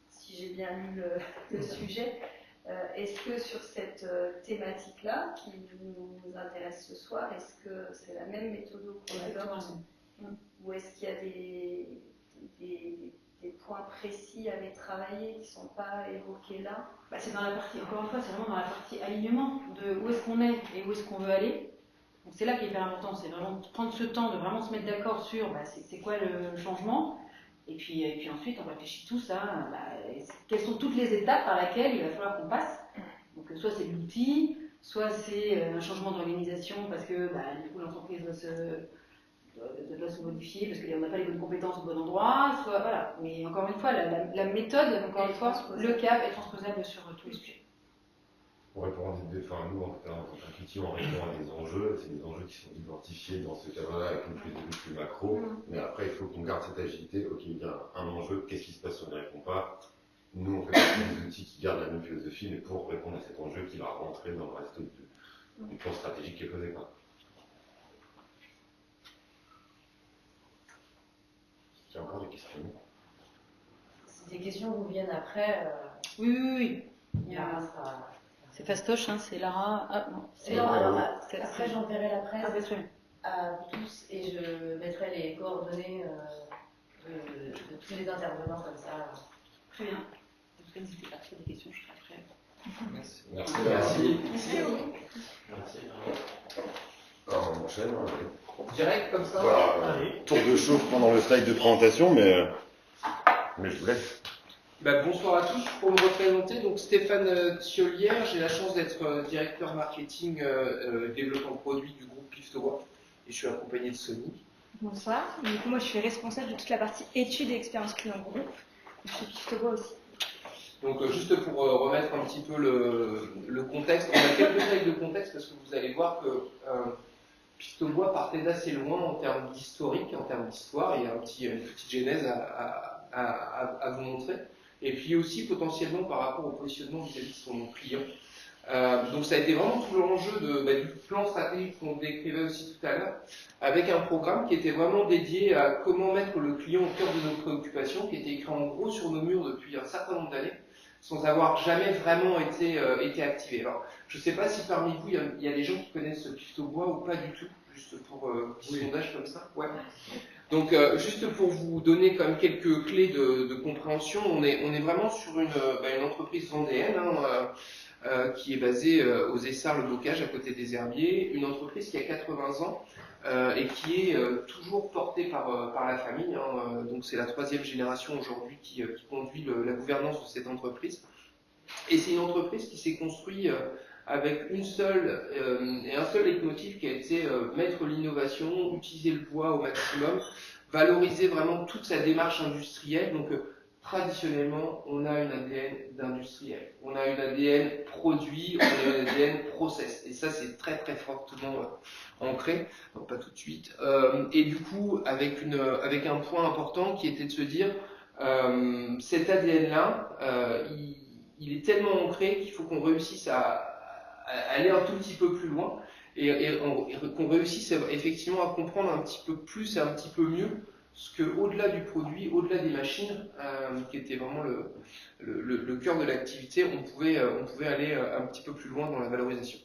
si j'ai bien lu le sujet. Est-ce que sur cette thématique-là, qui nous intéresse ce soir, est-ce que c'est la même méthode qu'on adopte, ou est-ce qu'il y a des points précis à travailler qui ne sont pas évoqués là? C'est dans la partie, encore une fois, c'est vraiment dans la partie alignement de où est-ce qu'on est et où est-ce qu'on veut aller. Donc c'est là qui est hyper important, c'est vraiment de prendre ce temps de vraiment se mettre d'accord sur c'est quoi le changement, et puis ensuite on réfléchit tous à quelles sont toutes les étapes par lesquelles il va falloir qu'on passe. Donc soit c'est de l'outil, soit c'est un changement d'organisation parce que du coup l'entreprise doit se modifier parce qu'on n'a pas les bonnes compétences au bon endroit, soit voilà. Mais encore une fois, la méthode, encore une fois, le cap est transposable sur tous les sujets. Pour répondre nous en tant qu'outil, on répond à des enjeux, c'est des enjeux qui sont identifiés dans ce cadre-là avec une prise de vue plus macro, mais après il faut qu'on garde cette agilité, ok, il y a un enjeu, qu'est-ce qui se passe si on n'y répond pas? Nous on fait partie des outils qui gardent la même philosophie, mais pour répondre à cet enjeu qui va rentrer dans le reste du plan stratégique qui est posé. Il y a encore des questions? Si des questions vous viennent après, oui. C'est fastoche, c'est Lara. Ah non, c'est après j'enverrai la presse à tous et je mettrai les coordonnées de tous les intervenants comme ça. Très bien. En tout cas, n'hésitez pas à faire des questions, je serai prête. Merci. Alors, on enchaîne. Direct comme ça. Voilà, tour de chauffe pendant le slide de présentation, mais je vous laisse. Bonsoir à tous. Pour me représenter, donc Stéphane Thiolière, j'ai la chance d'être directeur marketing développement produit du groupe Piftobois et je suis accompagné de Sony. Bonsoir. Du coup, moi je suis responsable de toute la partie études et expérience client groupe. Je suis Piftobois aussi. Donc juste pour remettre un petit peu le contexte, on a quelques slides de contexte parce que vous allez voir que Piftobois partait d'assez loin en termes d'historique, en termes d'histoire. Il y a une petite genèse à vous montrer. Et puis aussi potentiellement par rapport au positionnement vis-à-vis de son client. Donc ça a été vraiment tout l'enjeu du plan stratégique qu'on décrivait aussi tout à l'heure, avec un programme qui était vraiment dédié à comment mettre le client au cœur de nos préoccupations, qui était écrit en gros sur nos murs depuis un certain nombre d'années, sans avoir jamais vraiment été activé. Alors, je ne sais pas si parmi vous, il y a des gens qui connaissent Piftobois ou pas du tout, juste pour un petit sondage comme ça. Ouais. Donc, juste pour vous donner quand même quelques clés de compréhension, on est vraiment sur une entreprise vendéenne qui est basée aux Essarts-le-Bocage, à côté des Herbiers, une entreprise qui a 80 ans et qui est toujours portée par la famille. Donc, c'est la 3e génération aujourd'hui qui conduit la gouvernance de cette entreprise. Et c'est une entreprise qui s'est construite avec un seul leitmotiv qui a été mettre l'innovation, utiliser le bois au maximum, valoriser vraiment toute sa démarche industrielle. Donc traditionnellement, on a une ADN d'industriel, on a une ADN produit, on a une ADN process. Et ça, c'est très très fortement ancré, donc pas tout de suite. Et du coup, avec un point important qui était de se dire, cet ADN-là, il est tellement ancré qu'il faut qu'on réussisse à aller un tout petit peu plus loin et qu'on réussisse effectivement à comprendre un petit peu plus et un petit peu mieux ce que, au-delà du produit, au-delà des machines, qui était vraiment le cœur de l'activité, on pouvait aller un petit peu plus loin dans la valorisation.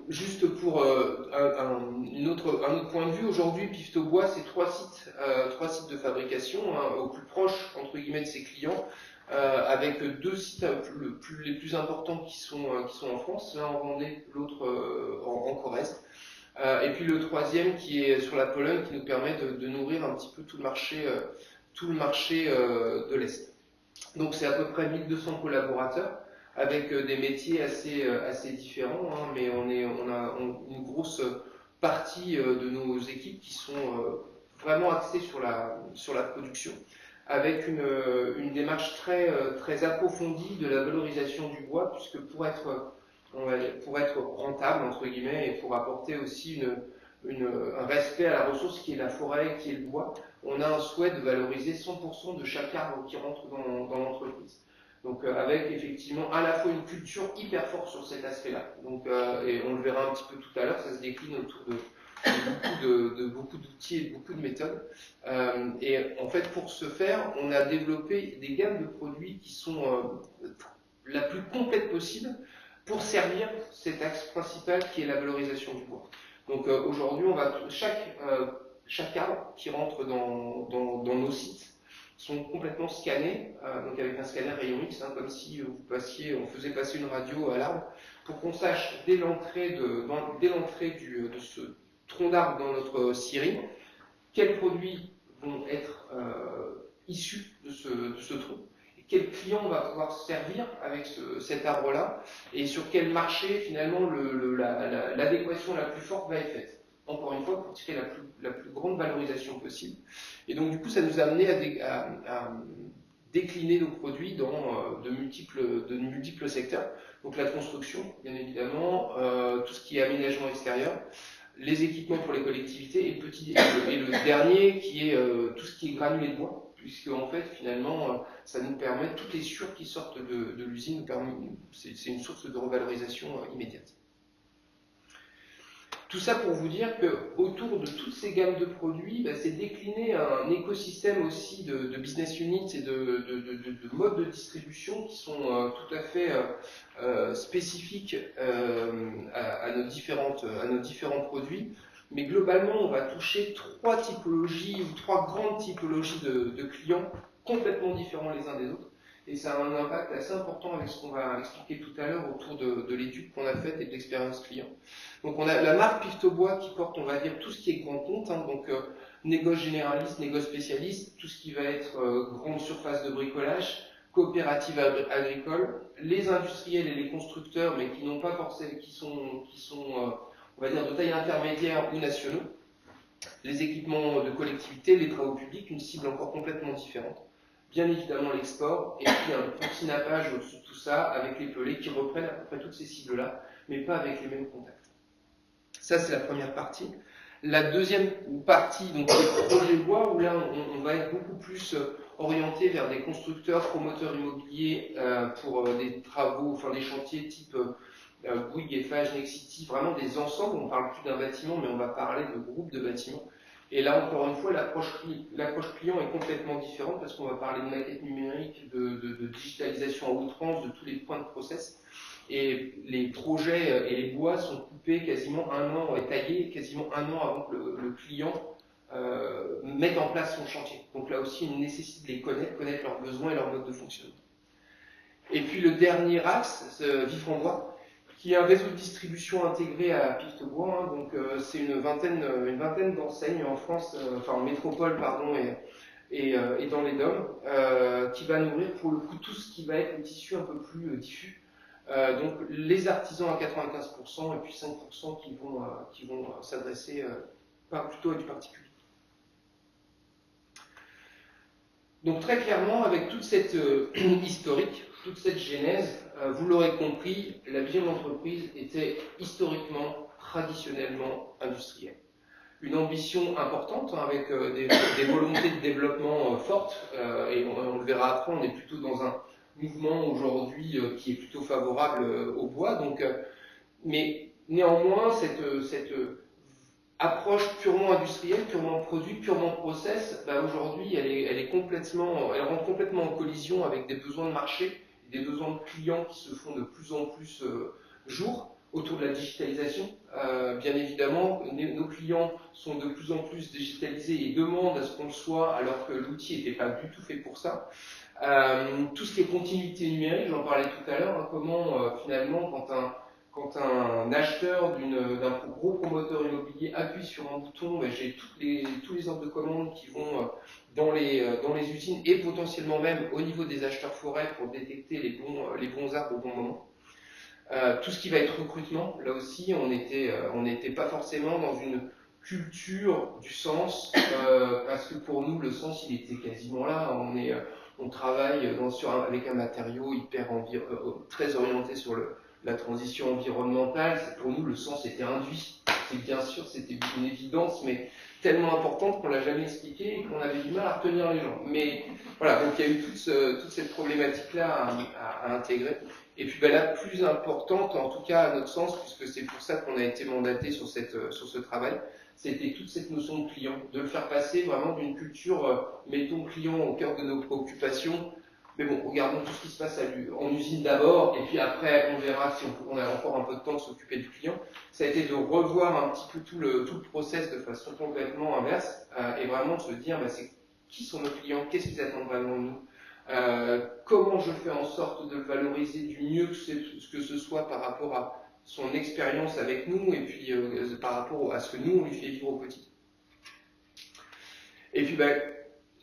Juste pour un autre point de vue, aujourd'hui Piftobois c'est trois sites de fabrication, au plus proche entre guillemets de ses clients, avec 2 sites les plus importants qui sont en France, l'un en Vendée, l'autre en Corrèze, et puis le 3e qui est sur la Pologne, qui nous permet de nourrir un petit peu tout le marché de l'Est. Donc c'est à peu près 1200 collaborateurs, avec des métiers assez différents, hein, mais on a une grosse partie de nos équipes qui sont vraiment axées sur la production, avec une démarche très approfondie de la valorisation du bois, puisque pour être rentable, entre guillemets, et pour apporter aussi un respect à la ressource qui est la forêt, qui est le bois, on a un souhait de valoriser 100% de chaque arbre qui rentre dans l'entreprise. Donc avec effectivement à la fois une culture hyper forte sur cet aspect-là. Donc et on le verra un petit peu tout à l'heure, ça se décline autour de beaucoup d'outils et de beaucoup de méthodes. Et en fait, pour ce faire, on a développé des gammes de produits qui sont la plus complète possible pour servir cet axe principal qui est la valorisation du bois. Donc aujourd'hui, chaque arbre qui rentre dans nos sites sont complètement scannés, donc avec un scanner rayon X, hein, comme si on faisait passer une radio à l'arbre, pour qu'on sache dès l'entrée de ce tronc d'arbre dans notre scierie, quels produits vont être issus de ce tronc, et quel client va pouvoir servir avec cet arbre-là, et sur quel marché finalement l'adéquation la plus forte va être faite. Encore une fois, pour tirer la plus grande valorisation possible. Et donc, du coup, ça nous a amené à décliner nos produits dans de multiples secteurs. Donc, la construction, bien évidemment, tout ce qui est aménagement extérieur, les équipements pour les collectivités, et le dernier qui est tout ce qui est granulé de bois, puisque, en fait, finalement, ça nous permet, toutes les sures qui sortent de l'usine, c'est une source de revalorisation immédiate. Tout ça pour vous dire qu'autour de toutes ces gammes de produits, c'est décliné un écosystème aussi de business units et de modes de distribution qui sont tout à fait spécifiques à nos différents produits. Mais globalement, on va toucher trois grandes typologies de clients complètement différents les uns des autres. Et ça a un impact assez important avec ce qu'on va expliquer tout à l'heure autour de l'étude qu'on a faite et de l'expérience client. Donc on a la marque Piftobois qui porte, on va dire, tout ce qui est grand compte, hein, donc négoce généraliste, négoce spécialiste, tout ce qui va être grande surface de bricolage, coopérative agricole, les industriels et les constructeurs, mais qui n'ont pas forcément, qui sont on va dire, de taille intermédiaire ou nationaux, les équipements de collectivité, les travaux publics, une cible encore complètement différente. Bien évidemment l'export, et puis un petit nappage au-dessus de tout ça avec les pelés qui reprennent à peu près toutes ces cibles-là, mais pas avec les mêmes contacts. Ça, c'est la première partie. La deuxième partie, donc les projets bois, où là, on va être beaucoup plus orienté vers des constructeurs, promoteurs immobiliers pour des travaux, enfin des chantiers type Bouygues, Eiffage, Nexity, vraiment des ensembles. On ne parle plus d'un bâtiment, mais on va parler de groupes de bâtiments. Et là, encore une fois, l'approche client est complètement différente parce qu'on va parler de maquette numérique, de digitalisation à outrance, de tous les points de process. Et les projets et les bois sont coupés quasiment et taillés quasiment un an avant que le client mette en place son chantier. Donc là aussi, il nécessite de les connaître leurs besoins et leur mode de fonctionnement. Et puis le dernier axe, Vifranbois, qui est un réseau de distribution intégré à Piftobois. Hein, donc c'est une vingtaine d'enseignes en France, enfin en métropole, pardon, et dans les DOM, qui va nourrir pour le coup tout ce qui va être le tissu un peu plus diffus. Donc les artisans à 95% et puis 5% qui vont s'adresser plutôt à du particulier. Donc très clairement, avec toute cette historique, toute cette genèse, vous l'aurez compris, la vision de l'entreprise était historiquement, traditionnellement industrielle. Une ambition importante, hein, avec des volontés de développement fortes, et on le verra après, on est plutôt dans un mouvement aujourd'hui qui est plutôt favorable au bois. Donc, mais néanmoins, cette approche purement industrielle, purement produit, purement process, aujourd'hui, elle rentre complètement en collision avec des besoins de marché, des besoins de clients qui se font de plus en plus jour autour de la digitalisation. Bien évidemment, nos clients sont de plus en plus digitalisés et demandent à ce qu'on le soit, alors que l'outil n'était pas du tout fait pour ça. Tout ce qui est continuité numérique, j'en parlais tout à l'heure, hein, comment finalement, quand un acheteur d'un gros promoteur immobilier appuie sur un bouton, ben, j'ai tous les ordres de commande qui vont dans les usines et potentiellement même au niveau des acheteurs forêts pour détecter les bons arbres au bon moment. Tout ce qui va être recrutement, là aussi, on n'était pas forcément dans une culture du sens, parce que pour nous, le sens, il était quasiment là. On travaille avec un matériau très orienté sur la transition environnementale. Pour nous, le sens était induit. Bien sûr, c'était une évidence, mais tellement importante qu'on l'a jamais expliqué et qu'on avait du mal à retenir les gens. Mais voilà, donc il y a eu toute cette problématique-là à intégrer. Et puis la plus importante, en tout cas à notre sens, puisque c'est pour ça qu'on a été mandaté sur ce travail, c'était toute cette notion de client, de le faire passer vraiment d'une culture, mettons client au cœur de nos préoccupations, mais bon, regardons tout ce qui se passe en usine d'abord, et puis après on verra si on a encore un peu de temps de s'occuper du client. Ça a été de revoir un petit peu tout le process de façon complètement inverse, et vraiment de se dire, qui sont nos clients, qu'est-ce qu'ils attendent vraiment de nous, comment je fais en sorte de le valoriser du mieux que ce soit par rapport à son expérience avec nous et puis par rapport à ce que nous on lui fait vivre au quotidien. Et puis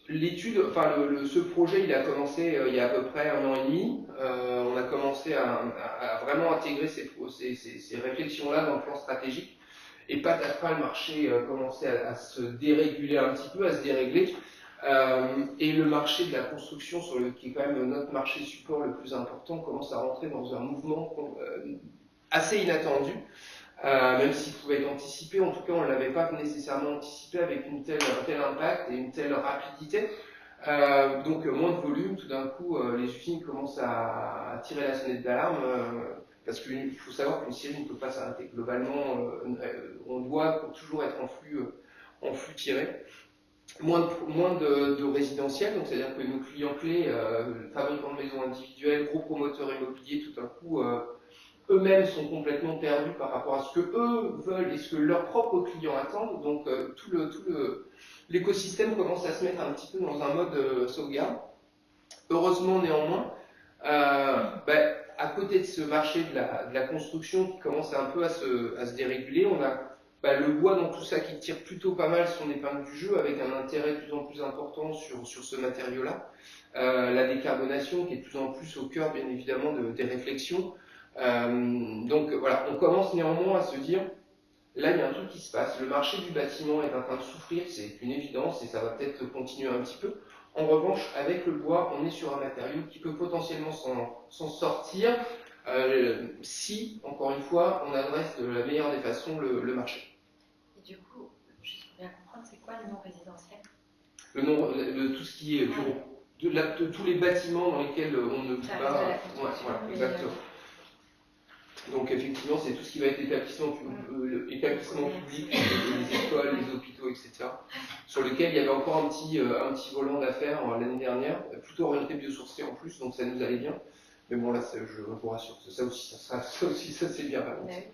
l'étude, ce projet il a commencé il y a à peu près 1 an et demi. On a commencé à vraiment intégrer ces réflexions-là dans le plan stratégique. Et patatras, le marché commençait à se déréguler un petit peu, à se dérégler. Et le marché de la construction, qui est quand même notre marché support le plus important, commence à rentrer dans un mouvement assez inattendu, même s'il pouvait être anticipé. En tout cas, on ne l'avait pas nécessairement anticipé avec un tel impact et une telle rapidité. Donc moins de volume, tout d'un coup, les usines commencent à tirer la sonnette d'alarme, parce qu'il faut savoir qu'une série ne peut pas s'arrêter. Globalement, on doit toujours être en flux tiré. Moins de résidentiels, donc c'est-à-dire que nos clients clés, fabricants de maisons individuelles, gros promoteurs immobiliers, tout d'un coup, eux-mêmes sont complètement perdus par rapport à ce que eux veulent et ce que leurs propres clients attendent. Donc tout l'écosystème commence à se mettre un petit peu dans un mode sauvegarde. Heureusement, néanmoins, à côté de ce marché de la construction qui commence un peu à se déréguler, on a le bois dans tout ça qui tire plutôt pas mal son épingle du jeu, avec un intérêt de plus en plus important sur ce matériau-là. La décarbonation qui est de plus en plus au cœur, bien évidemment, des réflexions. Donc voilà, on commence néanmoins à se dire, là il y a un truc qui se passe, le marché du bâtiment est en train de souffrir, c'est une évidence et ça va peut-être continuer un petit peu. En revanche, avec le bois, on est sur un matériau qui peut potentiellement s'en sortir si, encore une fois, on adresse de la meilleure des façons le marché. Et du coup, juste pour bien comprendre, c'est quoi le non résidentiel? Tout ce qui est bureau. De tous les bâtiments dans lesquels on ne peut pas... voilà, exactement. Donc effectivement, c'est tout ce qui va être établissement public, les écoles, les hôpitaux, etc. Sur lequel il y avait encore un petit volant d'affaires l'année dernière, plutôt orienté biosourcé en plus, donc ça nous allait bien. Mais bon là, je vous rassure, ça c'est bien balancé.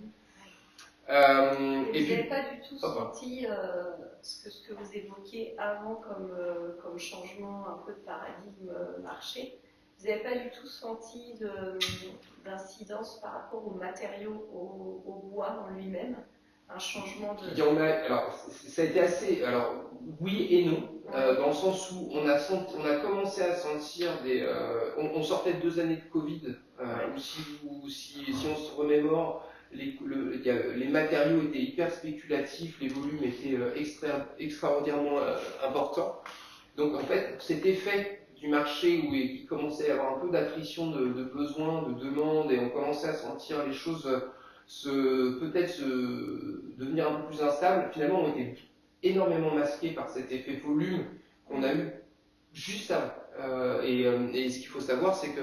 Vous n'avez pas du tout senti ce que vous évoquiez avant comme changement un peu de paradigme marché. Vous n'avez pas du tout senti d'incidence par rapport aux matériaux, au bois en lui-même, un changement de... Il y en a, alors ça a été assez, alors oui et non, dans le sens où on a commencé à sentir on sortait de 2 années de Covid, où si on se remémore, les matériaux étaient hyper spéculatifs, les volumes étaient extraordinairement importants. Donc en fait, cet effet du marché où il commençait à y avoir un peu d'attrition de besoins, de demandes, et on commençait à sentir les choses peut-être devenir un peu plus instables, finalement ont été énormément masqués par cet effet volume qu'on a eu juste avant. Et ce qu'il faut savoir, c'est que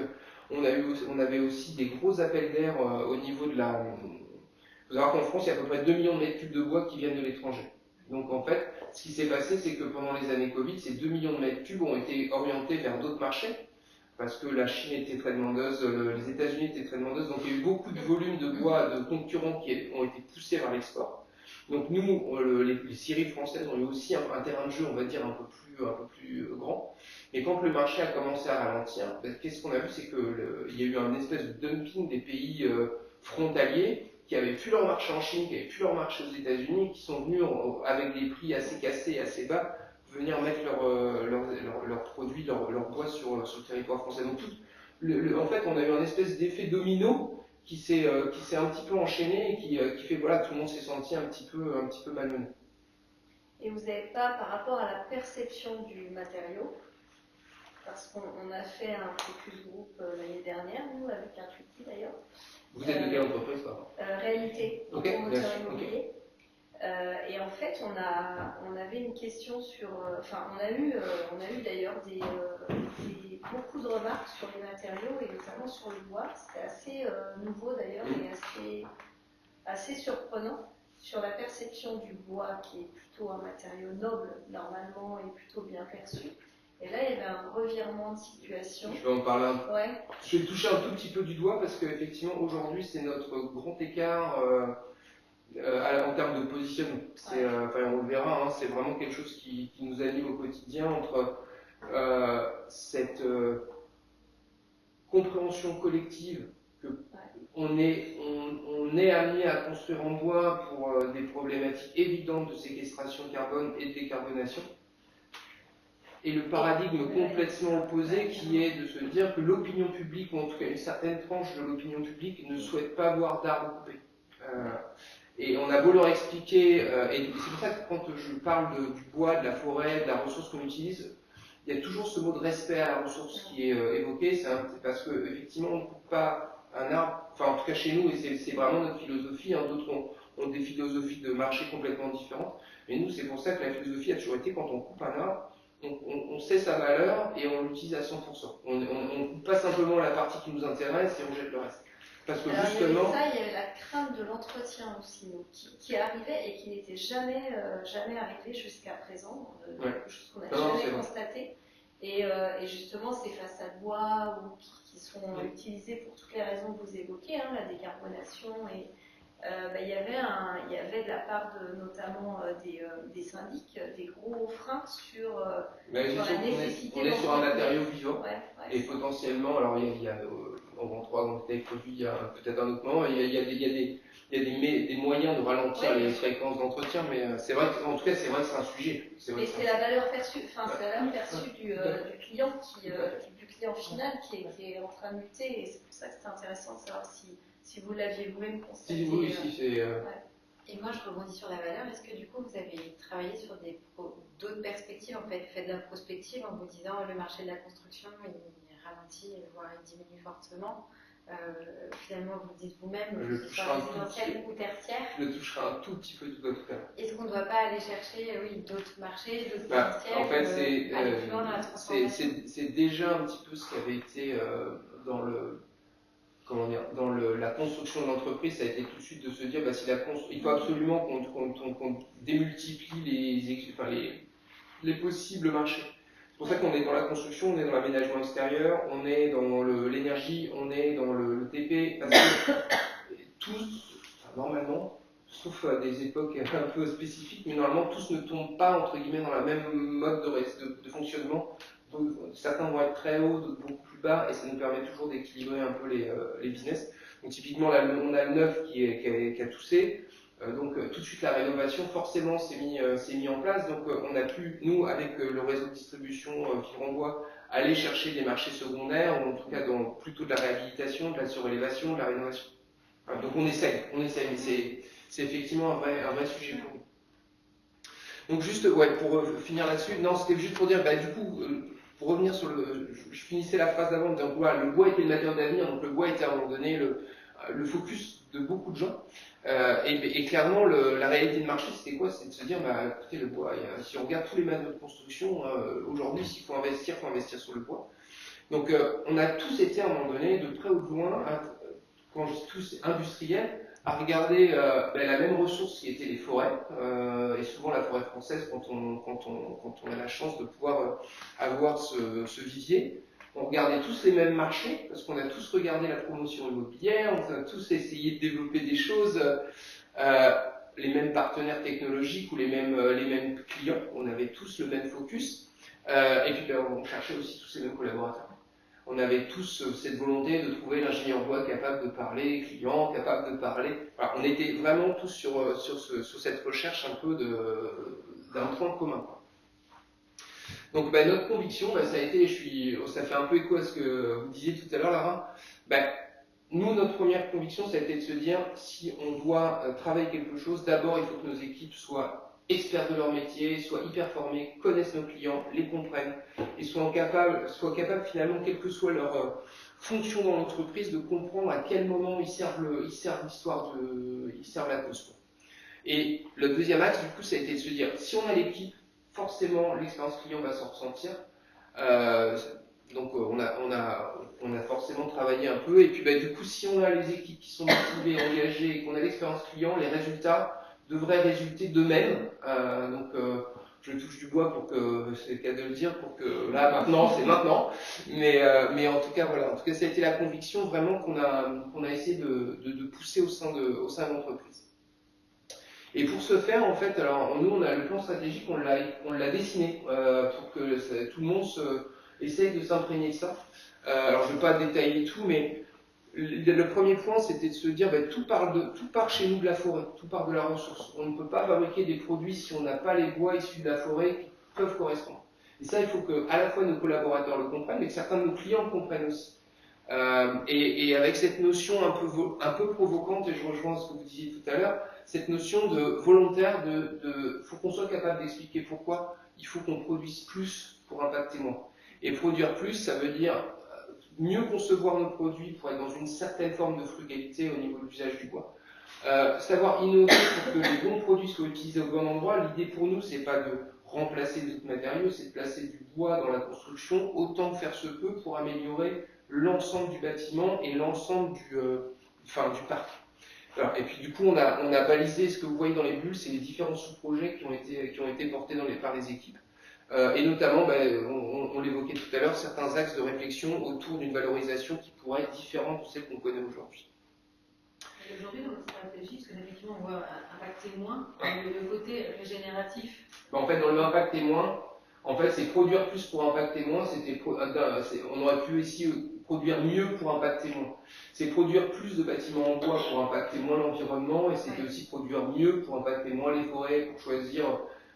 on avait aussi des gros appels d'air au niveau de la... Il faut savoir qu'en France, il y a à peu près 2 millions de mètres cubes de bois qui viennent de l'étranger. Donc en fait, ce qui s'est passé, c'est que pendant les années Covid, ces 2 millions de mètres cubes ont été orientés vers d'autres marchés, parce que la Chine était très demandeuse, les États-Unis étaient très demandeuses, donc il y a eu beaucoup de volumes de bois de concurrents qui ont été poussés vers l'export. Donc nous, les scieries françaises ont eu aussi un terrain de jeu, on va dire, un peu plus grand. Mais quand le marché a commencé à ralentir, qu'est-ce qu'on a vu, c'est qu'il y a eu un espèce de dumping des pays frontaliers qui n'avaient plus leur marché en Chine, qui n'avaient plus leur marché aux États-Unis, qui sont venus avec des prix assez cassés, assez bas, venir mettre leurs produits, leurs bois sur le territoire français. Donc en fait, on a eu un espèce d'effet domino qui s'est un petit peu enchaîné et qui fait voilà, tout le monde s'est senti un petit peu malmené. Et vous n'avez pas, par rapport à la perception du matériau, parce qu'on a fait un focus group l'année dernière, nous, avec Intuiti d'ailleurs. Vous êtes de quelle entreprise, pardon? Réalité, okay, promoteur immobilier. Et en fait, on avait une question sur... Enfin, on a eu d'ailleurs beaucoup de remarques sur les matériaux et notamment sur le bois. C'était assez nouveau d'ailleurs et assez surprenant sur la perception du bois qui est plutôt un matériau noble normalement et plutôt bien perçu. Et là, il y avait un revirement de situation. Je vais en parler un peu. Ouais. Je vais toucher un tout petit peu du doigt parce qu'effectivement, aujourd'hui, c'est notre grand écart en termes de positionnement. On le verra, hein, c'est vraiment quelque chose qui nous anime au quotidien entre cette compréhension collective que on est amené à construire en bois pour des problématiques évidentes de séquestration de carbone et de décarbonation. Et le paradigme complètement opposé qui est de se dire que l'opinion publique, ou en tout cas une certaine tranche de l'opinion publique, ne souhaite pas voir d'arbres coupés. Et on a beau leur expliquer, et c'est pour ça que quand je parle du bois, de la forêt, de la ressource qu'on utilise, il y a toujours ce mot de respect à la ressource qui est évoqué, c'est parce qu'effectivement on ne coupe pas un arbre, enfin en tout cas chez nous, et c'est vraiment notre philosophie, hein, d'autres ont des philosophies de marché complètement différentes, mais nous c'est pour ça que la philosophie a toujours été quand on coupe un arbre, on sait sa valeur et on l'utilise à 100%. On ne coupe pas simplement la partie qui nous intéresse et on jette le reste. Parce que alors, justement, il y avait la crainte de l'entretien aussi, donc, qui arrivait et qui n'était jamais arrivée jusqu'à présent, quelque chose qu'on n'a jamais constaté. Et justement, ces façades bois qui sont utilisées pour toutes les raisons que vous évoquez, hein, la décarbonation et il y avait de la part notamment des syndics des gros freins sur la nécessité. On est sur un matériau vivant et potentiellement, alors il y a en grand 3, dans le détail produit, il y a peut-être un autre moment, il y a des moyens de ralentir les fréquences d'entretien, mais c'est vrai qu'en tout cas, c'est vrai que c'est un sujet. Mais c'est la valeur perçue, du client, du client final qui est en train de muter, et c'est pour ça que c'est intéressant de savoir si vous l'aviez vous-même constaté. Oui, c'est... Et moi, je rebondis sur la valeur. Est-ce que du coup, vous avez travaillé sur d'autres perspectives, en fait de la prospective, en vous disant le marché de la construction, il ralentit, voire il diminue fortement. Finalement, vous dites vous-même, que ce soit résidentiel ou tertiaire. Je le toucherai un tout petit peu tout à l'heure. Est-ce qu'on ne doit pas aller chercher d'autres marchés, d'autres potentiels, en fait, aller plus loin dans la transformation? c'est déjà un petit peu ce qui avait été dans la construction de l'entreprise, ça a été tout de suite de se dire il faut absolument qu'on démultiplie les possibles marchés. C'est pour ça qu'on est dans la construction, on est dans l'aménagement extérieur, on est dans l'énergie, on est dans le TP, parce que tous, normalement, sauf à des époques un peu spécifiques, mais normalement tous ne tombent pas entre guillemets dans la même mode de fonctionnement. Donc, certains vont être très hauts, d'autres beaucoup plus bas, et ça nous permet toujours d'équilibrer un peu les business. Donc typiquement, là, on a le neuf qui a toussé, donc tout de suite la rénovation forcément s'est mis en place. Donc on a pu, nous, avec le réseau de distribution qui renvoie, aller chercher des marchés secondaires, ou en tout cas plutôt de la réhabilitation, de la surélévation, de la rénovation. Enfin, donc on essaye, mais c'est effectivement un vrai sujet pour nous. Donc juste, pour finir là-dessus, non, c'était juste pour dire, du coup, pour revenir sur je finissais la phrase d'avant en disant le bois était le matériau d'avenir, donc le bois était à un moment donné le focus de beaucoup de gens. Et clairement, la réalité de marché, c'était quoi? C'est de se dire, écoutez, le bois, si on regarde tous les matériaux de construction, aujourd'hui, s'il faut investir sur le bois. Donc on a tous été à un moment donné, de près ou de loin, quand je dis tous industriels, à regarder la même ressource qui était les forêts, et souvent la forêt française quand on a la chance de pouvoir avoir ce vivier. On regardait tous les mêmes marchés, parce qu'on a tous regardé la promotion immobilière, on a tous essayé de développer des choses, les mêmes partenaires technologiques ou les mêmes clients, on avait tous le même focus, et puis on cherchait aussi tous les mêmes collaborateurs. On avait tous cette volonté de trouver l'ingénieur ingénieur bois capable de parler, client capable de parler. Voilà, on était vraiment tous sur cette recherche un peu d'un point commun, quoi. Donc notre conviction, ça a été, ça fait un peu écho à ce que vous disiez tout à l'heure, Lara. Nous, notre première conviction, ça a été de se dire, si on doit travailler quelque chose, d'abord il faut que nos équipes soient experts de leur métier, soient hyper formés, connaissent nos clients, les comprennent, et soient capables finalement, quelle que soit leur fonction dans l'entreprise, de comprendre à quel moment ils servent la cause, quoi. Et le deuxième axe, du coup, ça a été de se dire, si on a l'équipe, forcément l'expérience client va s'en ressentir. Donc on a forcément travaillé un peu, et puis du coup, si on a les équipes qui sont motivées, engagées, et qu'on a l'expérience client, les résultats devraient résulter d'eux-mêmes. Je touche du bois pour que, c'est le cas de le dire, pour que là maintenant c'est maintenant, mais en tout cas voilà, en tout cas ça a été la conviction vraiment qu'on a essayé de pousser au sein de l'entreprise. Et pour ce faire, en fait, alors nous on a le plan stratégique, on l'a dessiné pour que tout le monde essaye de s'imprégner de ça. Alors je ne vais pas détailler tout, mais le premier point c'était de se dire tout part chez nous de la forêt, tout part de la ressource. On ne peut pas fabriquer des produits si on n'a pas les bois issus de la forêt qui peuvent correspondre. Et ça, il faut que à la fois nos collaborateurs le comprennent, mais que certains de nos clients le comprennent aussi. Et avec cette notion un peu provocante, et je rejoins ce que vous disiez tout à l'heure, cette notion de volontaire, faut qu'on soit capable d'expliquer pourquoi il faut qu'on produise plus pour impacter moins. Et produire plus, ça veut dire mieux concevoir nos produits pour être dans une certaine forme de frugalité au niveau de l'usage du bois. Savoir innover pour que les bons produits soient utilisés au bon endroit. L'idée pour nous, c'est pas de remplacer d'autres matériaux, c'est de placer du bois dans la construction autant que faire se peut pour améliorer l'ensemble du bâtiment et l'ensemble du parc. Alors, et puis du coup, on a balisé ce que vous voyez dans les bulles, c'est les différents sous-projets qui ont été portés par les équipes. Et notamment, on l'évoquait tout à l'heure, certains axes de réflexion autour d'une valorisation qui pourrait être différente de celle qu'on connaît aujourd'hui. Aujourd'hui, dans votre stratégie, parce qu'effectivement, on voit impacter moins, le côté régénératif. En fait, dans le impacter moins, en fait, c'est produire plus pour impacter moins. On aurait pu aussi produire mieux pour impacter moins. C'est produire plus de bâtiments en bois pour impacter moins l'environnement, et c'était aussi produire mieux pour impacter moins les forêts, pour choisir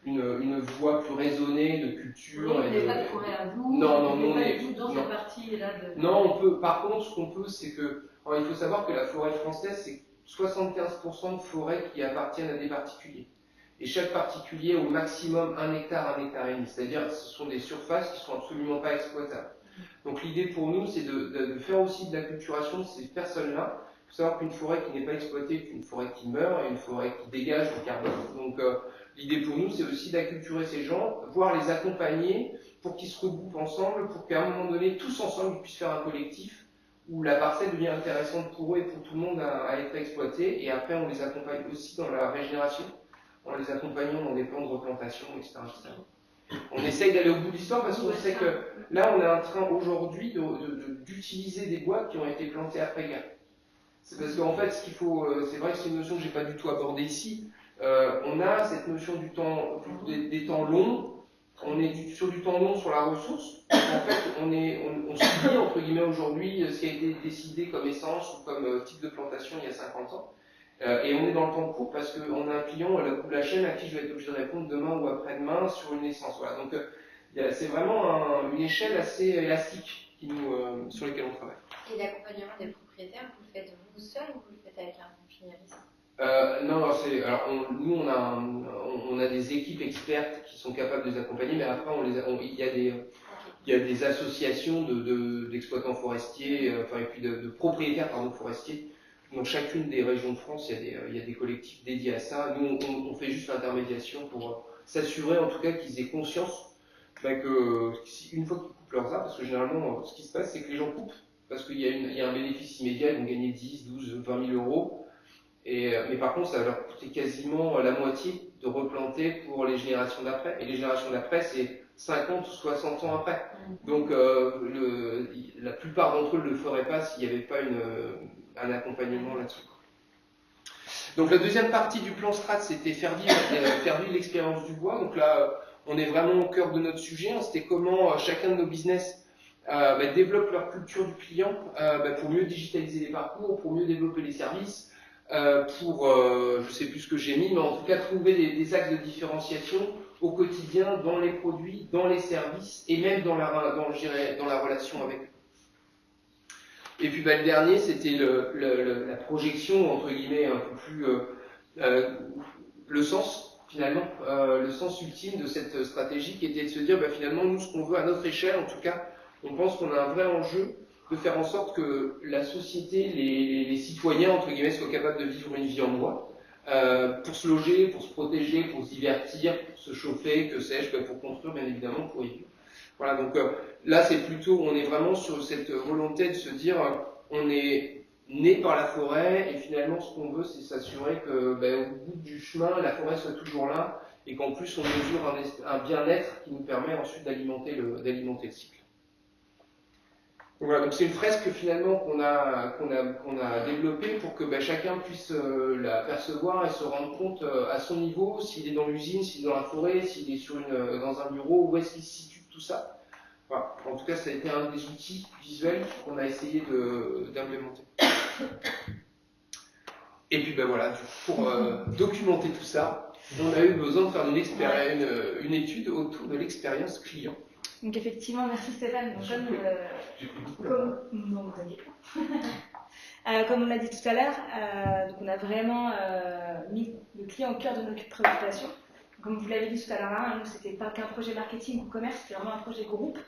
une voie plus raisonnée de culture. Vous n'avez pas de forêt à vous. Non, on est dans cette partie-là. Non, on peut. Par contre, ce qu'on peut, c'est que il faut savoir que la forêt française, c'est 75% de forêts qui appartiennent à des particuliers. Et chaque particulier au maximum 1 hectare, 1 hectare et demi. C'est-à-dire ce sont des surfaces qui ne sont absolument pas exploitables. Donc l'idée pour nous, c'est de faire aussi de la culturation de ces personnes-là. Il faut savoir qu'une forêt qui n'est pas exploitée est une forêt qui meurt et une forêt qui dégage le carbone. Donc l'idée pour nous, c'est aussi d'acculturer ces gens, voire les accompagner pour qu'ils se regroupent ensemble, pour qu'à un moment donné, tous ensemble, ils puissent faire un collectif où la parcelle devient intéressante pour eux et pour tout le monde à être exploitée. Et après, on les accompagne aussi dans la régénération, en les accompagnant dans des plans de replantation, etc. On essaye d'aller au bout de l'histoire parce qu'on sait que là, on est en train aujourd'hui d'utiliser des bois qui ont été plantés après-guerre. C'est parce qu'en fait, ce qu'il faut, c'est vrai que c'est une notion que j'ai pas du tout abordée ici. On a cette notion des temps longs. On est sur du temps long sur la ressource. En fait, on subit entre guillemets aujourd'hui ce qui a été décidé comme essence ou comme type de plantation il y a 50 ans. Et on est dans le temps court parce qu'on a un client à la bout de la chaîne à qui je vais être obligé de répondre demain ou après-demain sur une essence. Voilà. Donc c'est vraiment une échelle assez élastique sur laquelle on travaille. Et l'accompagnement des propriétaires, vous le faites vous seul ou vous le faites avec un finaliste? Nous on a des équipes expertes qui sont capables de les accompagner, mais après il y a des associations d'exploitants forestiers, et puis de propriétaires forestiers. Dans chacune des régions de France, il y a des collectifs dédiés à ça. Nous, on fait juste l'intermédiation pour s'assurer, en tout cas, qu'ils aient conscience que une fois qu'ils coupent leurs arbres, parce que généralement, ce qui se passe, c'est que les gens coupent, parce qu'il y a un bénéfice immédiat, ils vont gagner 10, 12, 20 000 euros. Mais par contre, ça va leur coûter quasiment la moitié de replanter pour les générations d'après. Et les générations d'après, c'est 50 ou 60 ans après. Donc, la plupart d'entre eux ne le feraient pas s'il n'y avait pas un accompagnement là-dessus. Donc la deuxième partie du plan strat, c'était faire vivre l'expérience du bois. Donc là, on est vraiment au cœur de notre sujet. C'était comment chacun de nos business développent leur culture du client pour mieux digitaliser les parcours, pour mieux développer les services, je sais plus ce que j'ai mis, mais en tout cas trouver des axes de différenciation au quotidien dans les produits, dans les services et même dans la relation avec eux. Et puis le dernier, c'était la projection, entre guillemets, un peu plus le sens, finalement, le sens ultime de cette stratégie qui était de se dire, finalement, nous, ce qu'on veut à notre échelle, en tout cas, on pense qu'on a un vrai enjeu de faire en sorte que la société, les citoyens, entre guillemets, soient capables de vivre une vie en loi, pour se loger, pour se protéger, pour se divertir, pour se chauffer, que sais-je, pour construire, bien évidemment, pour y vivre. Voilà, donc là, c'est plutôt, on est vraiment sur cette volonté de se dire, on est né par la forêt, et finalement, ce qu'on veut, c'est s'assurer que, au bout du chemin, la forêt soit toujours là, et qu'en plus, on mesure un bien-être qui nous permet ensuite d'alimenter le cycle. Donc voilà, donc c'est une fresque finalement qu'on a développée pour que chacun puisse la percevoir et se rendre compte à son niveau, s'il est dans l'usine, s'il est dans la forêt, s'il est dans un bureau, où est-ce qu'il se situe tout ça. Voilà. En tout cas, ça a été un des outils visuels qu'on a essayé d'implémenter. Et puis voilà, pour documenter tout ça, on a eu besoin de faire une étude autour de l'expérience client. Donc effectivement, merci Stéphane. Donc, comme on l'a dit tout à l'heure, donc on a vraiment mis le client au cœur de nos préoccupations. Comme vous l'avez dit tout à l'heure, nous c'était pas qu'un projet marketing ou commerce, c'était vraiment un projet groupe.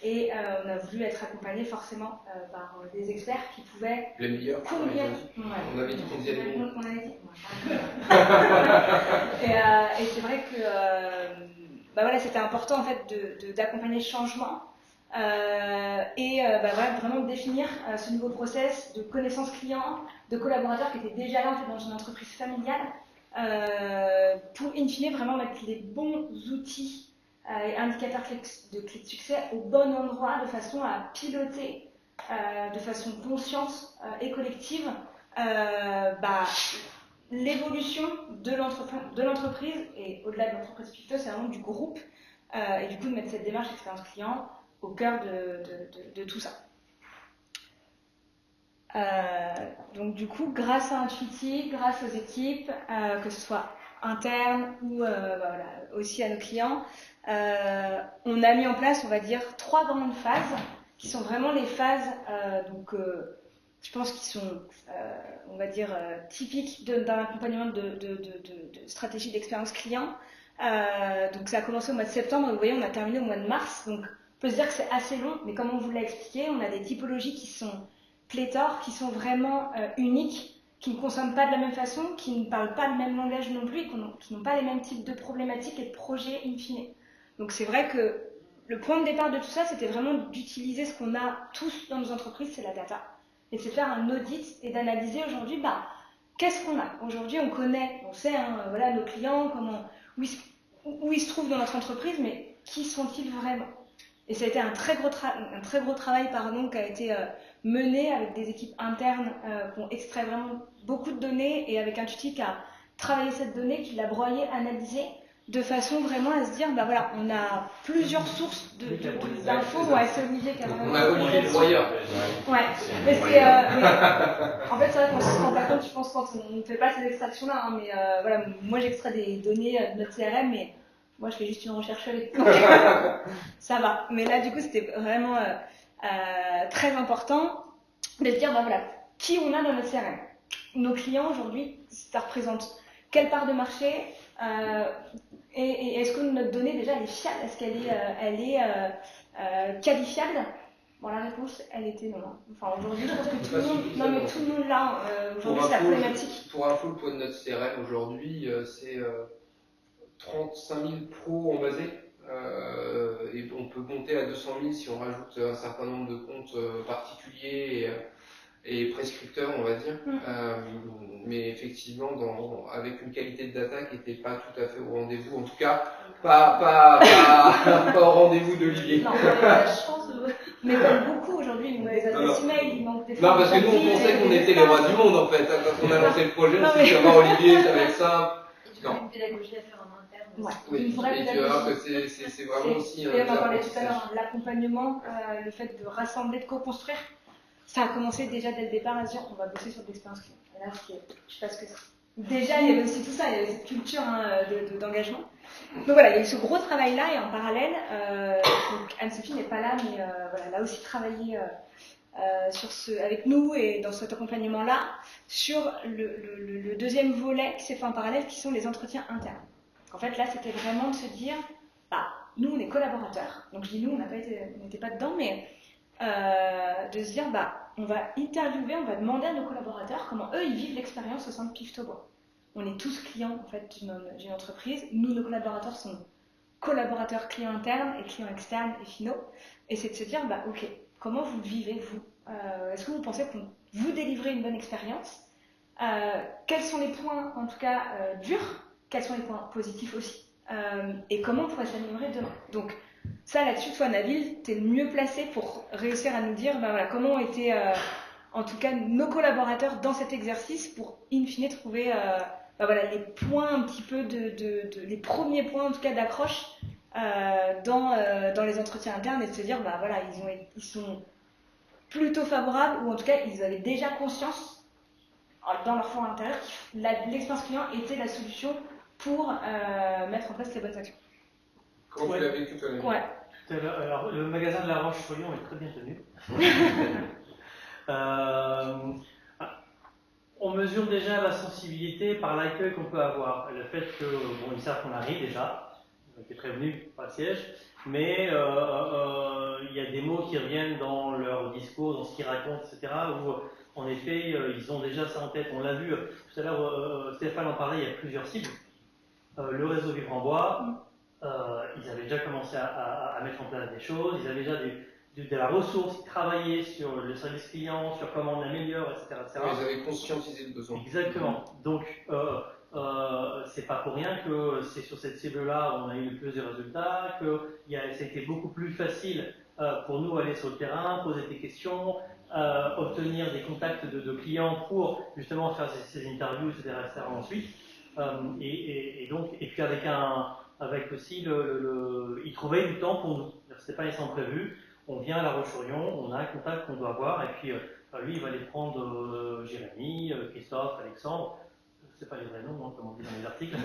Et on a voulu être accompagné forcément par des experts qui pouvaient les meilleurs. On avait dit qu'on disait les meilleurs. On avait dit. Et c'est vrai que c'était important en fait d'accompagner le changement et vraiment de définir ce nouveau process de connaissance client, de collaborateurs qui étaient déjà là en fait, dans une entreprise familiale pour in fine vraiment mettre les bons outils et indicateurs de clés de succès au bon endroit de façon à piloter de façon consciente et collective l'évolution de l'entreprise et au-delà de l'entreprise plutôt, c'est vraiment du groupe et du coup de mettre cette démarche expérience client au cœur de tout ça. Donc du coup, grâce à Intuiti, grâce aux équipes, que ce soit internes ou aussi à nos clients, on a mis en place, on va dire, 3 grandes phases qui sont vraiment les phases je pense qu'ils sont, on va dire, typiques d'un accompagnement de stratégie d'expérience client. Donc ça a commencé au mois de septembre et vous voyez, on a terminé au mois de mars. Donc on peut se dire que c'est assez long, mais comme on vous l'a expliqué, on a des typologies qui sont pléthores, qui sont vraiment uniques, qui ne consomment pas de la même façon, qui ne parlent pas le même langage non plus, et qui n'ont pas les mêmes types de problématiques et de projets in fine. Donc c'est vrai que le point de départ de tout ça, c'était vraiment d'utiliser ce qu'on a tous dans nos entreprises, c'est la data. Et c'est faire un audit et d'analyser aujourd'hui, qu'est-ce qu'on a. Aujourd'hui, on sait, nos clients, où ils se trouvent dans notre entreprise, mais qui sont-ils vraiment? Et ça a été un très gros travail qui a été mené avec des équipes internes qui ont extrait vraiment beaucoup de données et avec Intuiti qui a travaillé cette donnée, qui l'a broyée, analysée, de façen vraiment à se dire, on a plusieurs sources d'infos. Ouais, c'est Olivier qui a vraiment... On a Olivier le broyeur. Ouais, mais en fait, c'est vrai qu'on se rend pas compte, je pense, quand on ne fait pas ces extractions-là. Mais moi j'extrais des données de notre CRM, mais moi je fais juste une recherche avec. Ça va. Mais là, du coup, c'était vraiment très important de se dire, qui on a dans notre CRM. Nos clients aujourd'hui, ça représente quelle part de marché et est-ce que notre donnée déjà elle est fiable? Est-ce qu'elle est qualifiable? Bon, la réponse elle était non. Enfin aujourd'hui je pense que tout le monde là aujourd'hui c'est la problématique. Pour info, le poids de notre CRM aujourd'hui c'est 35 000 pros en basé et on peut monter à 200 000 si on rajoute un certain nombre de comptes particuliers et prescripteurs, on va dire, mais effectivement avec une qualité de data qui n'était pas tout à fait au rendez-vous, en tout cas pas au rendez-vous d'Olivier. Non, on a la chance mais comme beaucoup aujourd'hui, il manque des adresses email, il manque des... Non, parce que nous on pensait qu'on était les rois du monde en fait, quand on a lancé le projet, on s'est dit Olivier, ça va être simple. Et du coup, une pédagogie à faire en interne Ouais. Oui, Une vraie et tu vas voir que pédagogie. c'est vraiment aussi Et on en parlait tout à apprentissage. l'heure, l'accompagnement, le fait de rassembler, de co-construire, ça a commencé déjà dès le départ à se dire on va bosser sur de l'expérience client. Là, je sais pas ce que c'est. Déjà, il y avait aussi tout ça, il y avait cette culture d'engagement. Donc voilà, il y a eu ce gros travail-là et en parallèle, donc Anne-Sophie n'est pas là, mais voilà, elle a aussi travaillé avec nous et dans cet accompagnement-là sur le deuxième volet qui s'est fait en parallèle, qui sont les entretiens internes. En fait, là, c'était vraiment de se dire, bah, nous, on est collaborateurs. Donc, je dis nous, on n'était pas dedans, mais de se dire, bah, on va interviewer, on va demander à nos collaborateurs comment eux, ils vivent l'expérience au sein de Piftobois. On est tous clients, en fait, d'une entreprise. Nous, nos collaborateurs sont collaborateurs clients internes et clients externes et finaux. Et c'est de se dire, bah, ok, comment vous le vivez, vous est-ce que vous pensez que vous délivrez une bonne expérience quels sont les points, en tout cas, durs? Quels sont les points positifs aussi et comment on pourrait s'améliorer demain. Donc ça là-dessus, toi Nabil, tu es le mieux placé pour réussir à nous dire bah, voilà, comment ont été en tout cas nos collaborateurs dans cet exercice pour in fine trouver bah, voilà, les points un petit peu les premiers points en tout cas d'accroche dans les entretiens internes et de se dire bah voilà, ils sont plutôt favorables ou en tout cas ils avaient déjà conscience dans leur fond intérieur l'expérience client était la solution pour mettre en place les bonnes actions. Comment tu l'as vécu toi? Ouais. Alors, le magasin de La Roche-sur-Yon est très bien tenu. On mesure déjà la sensibilité par l'accueil qu'on peut avoir. Le fait que, bon, ils savent qu'on arrive déjà, ils ont été prévenus par le siège, mais il y a des mots qui reviennent dans leur discours, dans ce qu'ils racontent, etc., où en effet, ils ont déjà ça en tête. On l'a vu tout à l'heure, Stéphane en parlait, il y a plusieurs cibles. Le réseau Vivre en Bois, ils avaient déjà commencé à mettre en place des choses, ils avaient déjà de la ressource, ils travaillaient sur le service client, sur comment on améliore, etc. Ils avaient conscientisé le besoin. Exactement. Donc, c'est pas pour rien que c'est sur cette cible-là où on a eu le plus de résultats, que ça a été beaucoup plus facile pour nous aller sur le terrain, poser des questions, obtenir des contacts de clients pour justement faire ces interviews, etc. ensuite. Et puis avec aussi ils trouvaient du temps pour nous. C'était pas nécessairement prévu. On vient à La Roche-sur-Yon, on a un contact qu'on doit avoir, et puis lui il va aller prendre Jérémy, Christophe, Alexandre. C'est pas les vrais noms, comme on dit dans les articles.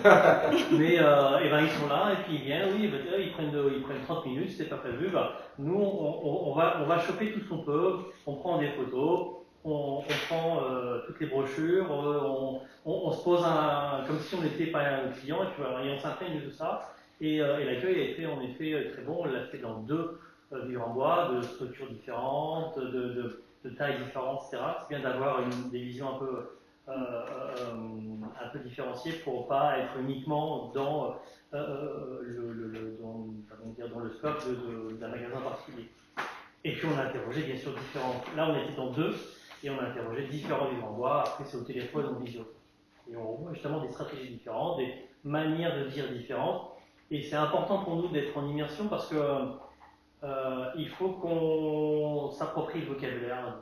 Mais ils sont là, et puis ils viennent, oui, ils prennent 30 minutes, c'était pas prévu. Nous, on va choper tout ce qu'on peut, on prend des photos, on prend toutes les brochures, on se pose comme si on n'était pas un client, et puis et on s'imprègne de tout ça. Et l'accueil a été en effet très bon, on l'a fait dans 2 Vivre en Bois, de structures différentes, de tailles différentes, etc. C'est bien d'avoir des visions un peu différenciées pour ne pas être uniquement dans le scope d'un magasin particulier. Et puis on a interrogé bien sûr là on était dans 2 et on a interrogé différents Vivre en Bois, après c'est au téléphone ou en visio. Et on voit justement des stratégies différentes, des manières de dire différentes. Et c'est important pour nous d'être en immersion parce que il faut qu'on s'approprie le vocabulaire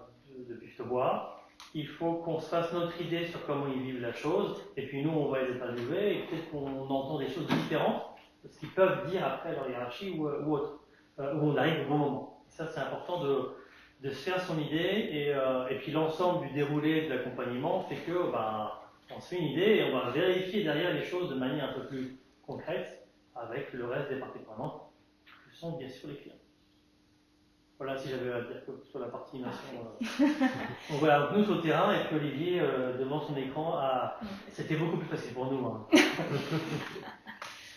de Piftobois. Il faut qu'on se fasse notre idée sur comment ils vivent la chose. Et puis nous, on va les interviewer et peut-être qu'on entend des choses différentes de ce qu'ils peuvent dire après leur hiérarchie ou autre, où on arrive au bon moment. Et ça, c'est important de se faire son idée. Et puis l'ensemble du déroulé de l'accompagnement fait que on se fait une idée et on va vérifier derrière les choses de manière un peu plus concrète avec le reste des parties prenantes, qui sont bien sûr les clients. Voilà, si j'avais à dire sur la partie immersion. Donc voilà, donc nous sur le terrain, et puis Olivier devant son écran, c'était beaucoup plus facile pour nous. Hein.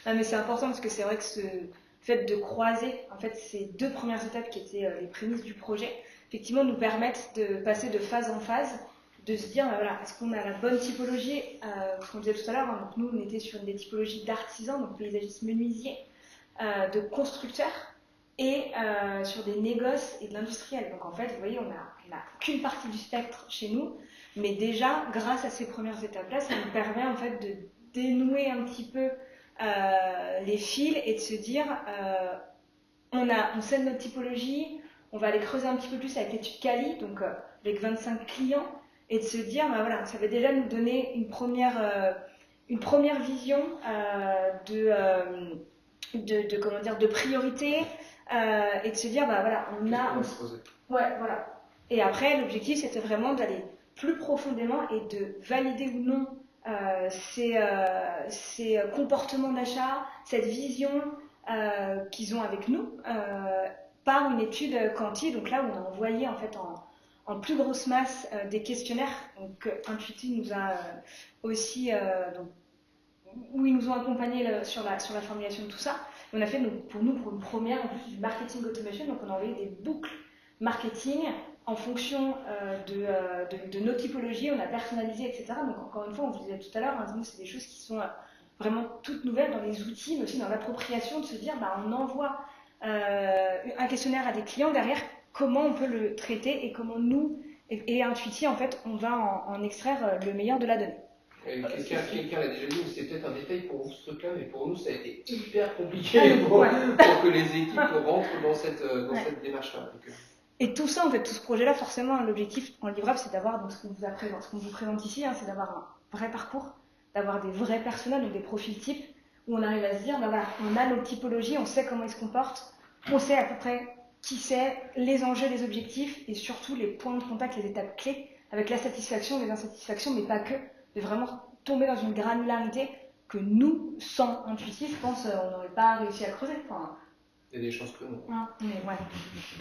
Non, mais c'est important parce que c'est vrai que ce fait de croiser en fait, ces 2 premières étapes qui étaient les prémices du projet, effectivement nous permettent de passer de phase en phase, de se dire voilà, est-ce qu'on a la bonne typologie ce qu'on disait tout à l'heure, donc nous on était sur des typologies d'artisans, donc paysagistes menuisiers, de constructeurs, et sur des négoces et de l'industriel. Donc en fait, vous voyez, on n'a qu'une partie du spectre chez nous, mais déjà, grâce à ces premières étapes-là, ça nous permet en fait de dénouer un petit peu les fils et de se dire, on sait notre typologie, on va aller creuser un petit peu plus avec l'étude Cali, donc avec 25 clients, et de se dire, voilà, ça va déjà nous donner une première une première vision de priorité et de se dire, bah voilà, ouais, voilà. Et après, l'objectif, c'était vraiment d'aller plus profondément et de valider ou non ces comportements d'achat, cette vision qu'ils ont avec nous par une étude quanti, donc là où on a envoyé en fait en plus grosse masse des questionnaires, donc Intuiti nous a aussi où ils nous ont accompagnés sur la formulation de tout ça. Et on a fait pour une première en plus du marketing automation, donc on a envoyé des boucles marketing en fonction de nos typologies, on a personnalisé, etc. Donc encore une fois, on vous disait tout à l'heure, nous c'est des choses qui sont vraiment toutes nouvelles dans les outils, mais aussi dans l'appropriation, de se dire, on envoie un questionnaire à des clients, derrière, comment on peut le traiter et comment nous, et Intuiti, en fait, on va en extraire le meilleur de la donnée. Quelqu'un l'a déjà dit, c'est peut-être un détail pour vous ce truc-là, mais pour nous, ça a été hyper compliqué pour que les équipes rentrent dans cette démarche-là. Et tout ça, en fait, tout ce projet-là, forcément, l'objectif en livrable, c'est d'avoir, donc, ce qu'on vous présente ici, c'est d'avoir un vrai parcours, d'avoir des vrais personnages, donc des profils types, où on arrive à se dire, voilà, on a nos typologies, on sait comment ils se comportent, on sait à peu près qui c'est, les enjeux, les objectifs, et surtout les points de contact, les étapes clés, avec la satisfaction, les insatisfactions, mais pas que, de vraiment tomber dans une granularité que nous, sans Intuiti, je pense, on n'aurait pas réussi à creuser. Enfin, il y a des chances que non. Mais ouais,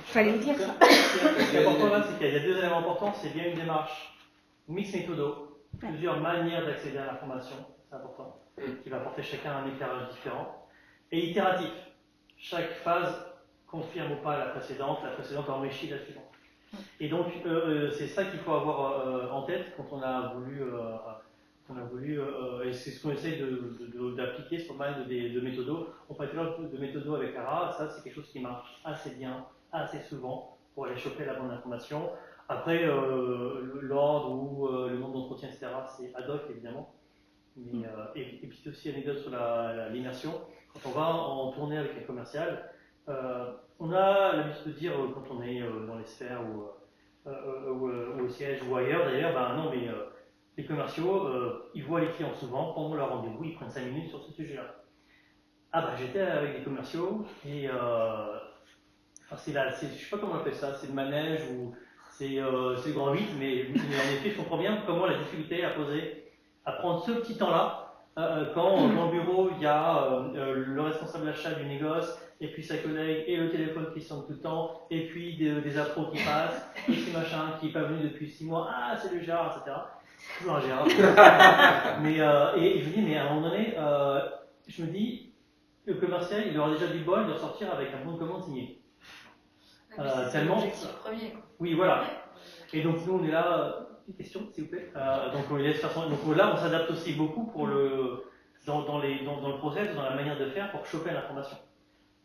fallait le dire ça. Ce qui est important là, c'est qu'il y a deux éléments importants. C'est bien une démarche mix méthodo, plusieurs manières d'accéder à l'information, c'est important, qui va apporter chacun un éclairage différent, et itératif. Chaque phase confirme ou pas la précédente enrichit la suivante. Et donc, c'est ça qu'il faut avoir en tête quand on a voulu, et c'est ce qu'on essaie d'appliquer sur pas mal de méthodos. On parle toujours de méthodos avec Ara, ça c'est quelque chose qui marche assez bien, assez souvent, pour aller choper la bonne information. Après, l'ordre ou le nombre d'entretiens, etc., c'est ad hoc évidemment. Mais, et puis aussi anecdote sur l'immersion. Quand on va en tournée avec les commerciales, on a l'habitude de dire quand on est dans les sphères ou au siège ou ailleurs d'ailleurs, non mais les commerciaux, ils voient les clients souvent, pendant leur rendez-vous, ils prennent 5 minutes sur ce sujet-là. J'étais avec des commerciaux et je sais pas comment on appelle ça, c'est le manège ou c'est le grand 8, mais en effet je comprends bien comment la difficulté à poser, à prendre ce petit temps-là, quand dans le bureau il y a le responsable d'achat du négoce, et puis sa collègue, et le téléphone qui sonne tout le temps, et puis des appros qui passent, et puis machin qui n'est pas venu depuis 6 mois, c'est le Gérard, etc. Toujours un Gérard. Et je me dis, mais à un moment donné, je me dis, le commercial, il aura déjà du bol de sortir avec un bon de commande signé. Tellement. L'objectif premier. Oui, voilà. Et donc nous, on est là. Une question, s'il vous plaît. Donc on laisse faire son... Donc là, on s'adapte aussi beaucoup pour dans le process, dans la manière de faire pour choper l'information.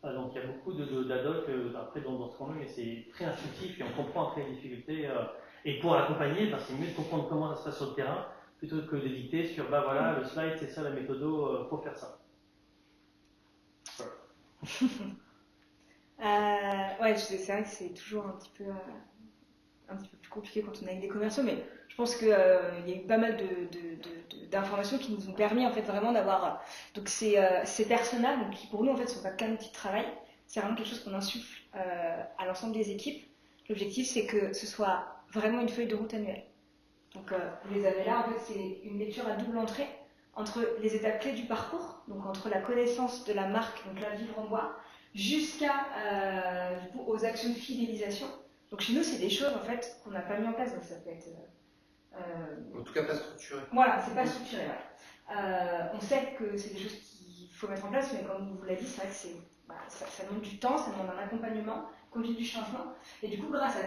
Donc il y a beaucoup d'ad hoc après dans ce qu'on met, mais c'est très intuitif et on comprend après les difficultés. Et pour l'accompagner, c'est mieux de comprendre comment ça se passe sur le terrain plutôt que d'éditer sur voilà, le slide, c'est ça la méthode, faut faire ça. Ouais, c'est vrai que c'est toujours un petit peu plus compliqué quand on est avec des commerciaux, mais je pense qu'il y a eu pas mal d'informations qui nous ont permis en fait vraiment d'avoir donc ces personnages, donc qui pour nous en fait sont pas qu'un outil de travail, c'est vraiment quelque chose qu'on insuffle à l'ensemble des équipes. L'objectif c'est que ce soit vraiment une feuille de route annuelle. Donc vous les avez là, en fait c'est une lecture à double entrée entre les étapes clés du parcours, donc entre la connaissance de la marque, donc la vivre en bois, jusqu'à du coup aux actions de fidélisation. Donc chez nous, c'est des choses en fait qu'on n'a pas mis en place, donc ça peut être. En tout cas, pas structuré. Voilà, c'est pas structuré. Ouais. On sait que c'est des choses qu'il faut mettre en place, mais comme on vous l'a dit, c'est vrai que ça demande du temps, ça demande un accompagnement, conduite du changement. Et du coup, grâce à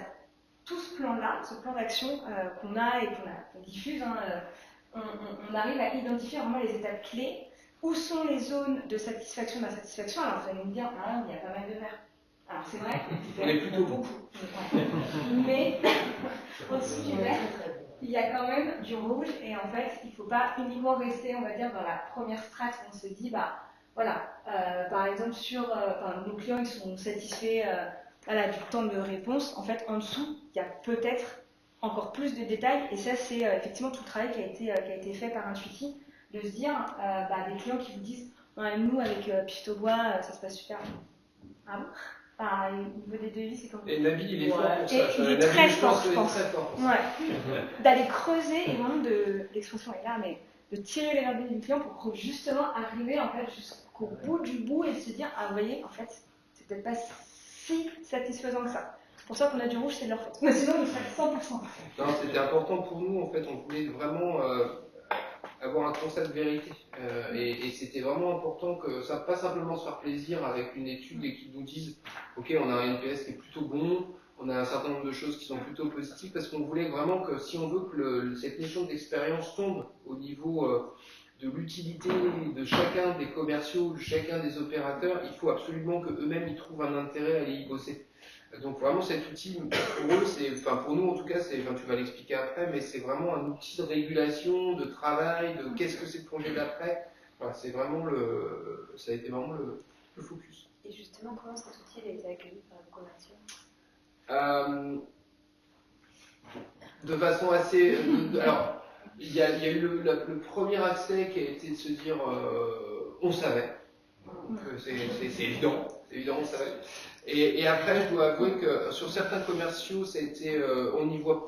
tout ce plan-là, ce plan d'action qu'on a et qu'on diffuse, on arrive à identifier vraiment les étapes clés. Où sont les zones de satisfaction, d'insatisfaction? Alors vous allez me dire, il y a pas mal de verre. Alors c'est vrai, on est plutôt beaucoup. Mais au-dessus du vert, il y a quand même du rouge et en fait, il ne faut pas uniquement rester, on va dire, dans la première strate où on se dit, par exemple, nos clients ils sont satisfaits du temps de réponse. En fait, en dessous, il y a peut-être encore plus de détails et ça, c'est effectivement tout le travail qui a été fait par Intuiti de se dire, des clients qui vous disent, ouais, nous avec Piftobois, ça se passe super. Ah bon? Au niveau des devis, c'est comme Et Nabil, il est fort pour ça. Il est Nabil, très fort, je il est pense. très fort. Ouais. D'aller creuser et vraiment l'expression est là, mais de tirer les verres du client pour justement arriver en fait jusqu'au bout du bout et se dire, ah vous voyez, en fait, c'est peut-être pas si satisfaisant que ça. C'est pour ça qu'on a du rouge, c'est de leur faute. Mais sinon, on serait 100%. Non, c'était important pour nous, en fait, on voulait vraiment avoir un constat de vérité. Et c'était vraiment important que ça, pas simplement se faire plaisir avec une étude et qu'ils nous disent, ok, on a un NPS qui est plutôt bon, on a un certain nombre de choses qui sont plutôt positives, parce qu'on voulait vraiment que si on veut que cette notion d'expérience tombe au niveau de l'utilité de chacun des commerciaux, de chacun des opérateurs, il faut absolument qu'eux-mêmes ils trouvent un intérêt à aller y bosser. Donc vraiment cet outil, pour eux, pour nous en tout cas, tu vas l'expliquer après, mais c'est vraiment un outil de régulation, de travail, de qu'est-ce que c'est le projet d'après. Voilà, ça a été vraiment le focus. Et justement, comment cet outil a été accueilli par vos commerciaux? De façon assez... alors, il y a eu le premier accès qui a été de se dire, on savait. C'est évident, on savait. Et après, je dois avouer que sur certains commerciaux, ça a été, on y voit,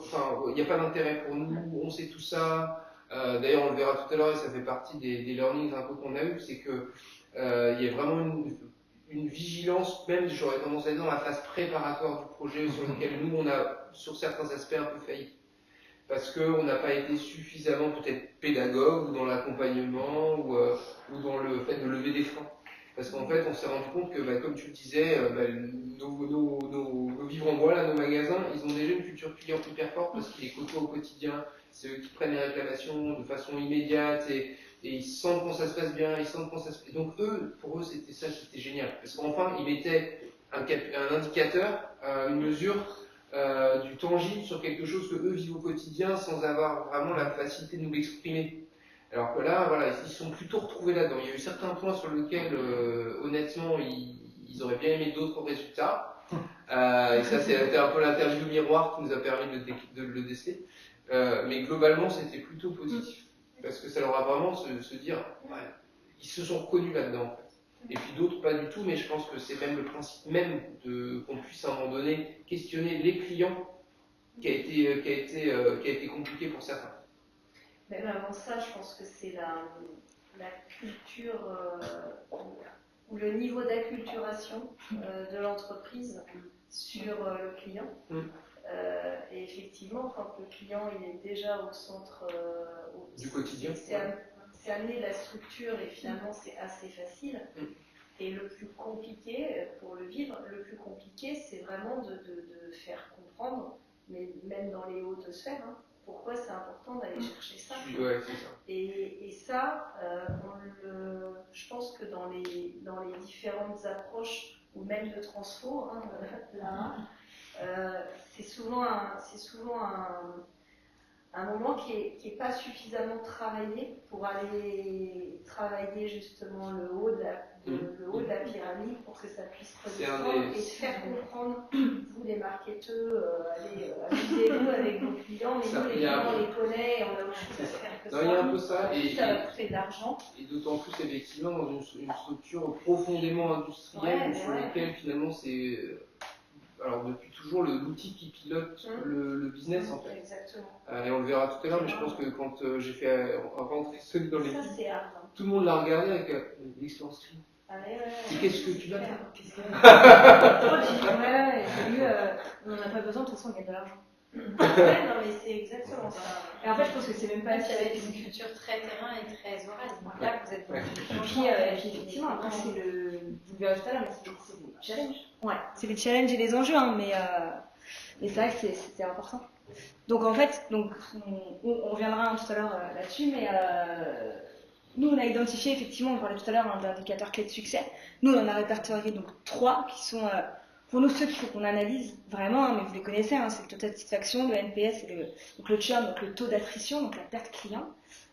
il n'y a pas d'intérêt pour nous, on sait tout ça. D'ailleurs, on le verra tout à l'heure, et ça fait partie des learnings un peu qu'on a eu, c'est que il y a vraiment une vigilance, même j'aurais tendance à dire dans la phase préparatoire du projet, sur lequel nous, on a, sur certains aspects, un peu failli. Parce qu'on n'a pas été suffisamment peut-être pédagogue ou dans l'accompagnement ou dans le fait de lever des freins. Parce qu'en fait, on s'est rendu compte que, comme tu le disais, nos vivres en bois, là, nos magasins, ils ont déjà une culture client hyper forte parce qu'ils les côtoient au quotidien. C'est eux qui prennent les réclamations de façon immédiate et ils sentent quand ça se passe bien, ils sentent quand ça se passe. Et donc pour eux, c'était ça qui était génial. Parce qu'enfin, ils mettaient un indicateur, une mesure du tangible sur quelque chose que eux vivent au quotidien sans avoir vraiment la facilité de nous l'exprimer. Alors que là, voilà, ils sont plutôt retrouvés là-dedans. Il y a eu certains points sur lesquels, honnêtement, ils auraient bien aimé d'autres résultats. Et ça, c'était un peu l'interview miroir qui nous a permis de le déceler. Mais globalement, c'était plutôt positif. Parce que ça leur a vraiment se dire, ouais, ils se sont reconnus là-dedans, en fait. Et puis d'autres, pas du tout, mais je pense que c'est même le principe même qu'on puisse à un moment donné questionner les clients qui a été compliqué pour certains. Même avant ça, je pense que c'est la culture ou le niveau d'acculturation de l'entreprise sur le client. Et effectivement, quand le client il est déjà au centre du quotidien, c'est amener la structure et finalement c'est assez facile. Et le plus compliqué pour le vivre, le plus compliqué, c'est vraiment de faire comprendre, mais même dans les hautes sphères, pourquoi c'est important d'aller chercher ça. Ouais, c'est ça. Et ça, je pense que dans les différentes approches, ou même de transfo, c'est souvent un moment qui est pas suffisamment travaillé pour aller travailler justement le haut de la pyramide pour que ça puisse redescendre et se faire comprendre, vous les marketeurs, allez amusez-vous avec vos clients, mais nous les clients on les connaît et on a autre chose à faire que ça. Il y a un peu ça, ça va coûter de l'argent. Et d'autant plus effectivement dans une structure profondément industrielle sur laquelle finalement c'est... Alors depuis toujours l'outil qui pilote le business en fait. Exactement. Et on le verra tout à l'heure, mais je pense que quand j'ai fait rentrer Sony dans l'équipe, tout le monde l'a regardé avec l'expérience client. Et qu'est-ce que tu vas faire? On n'en a pas besoin, de toute façon on gagne de l'argent. Non mais c'est exactement ça. Et en fait je pense que c'est même pas avec une culture très terrain et très orale. Là vous êtes et puis effectivement après c'est vous le verrez tout à l'heure, mais c'est les challenges. Ouais, c'est les challenges et les enjeux, mais c'est vrai que c'était important. Donc en fait, on reviendra tout à l'heure là-dessus, mais nous on a identifié effectivement, on parlait tout à l'heure d'indicateurs clés de succès. Nous on en a répertorié donc 3 qui sont pour nous ceux qu'il faut qu'on analyse vraiment, mais vous les connaissez, c'est le taux de satisfaction, le NPS, donc le churn, donc le taux d'attrition, donc la perte client.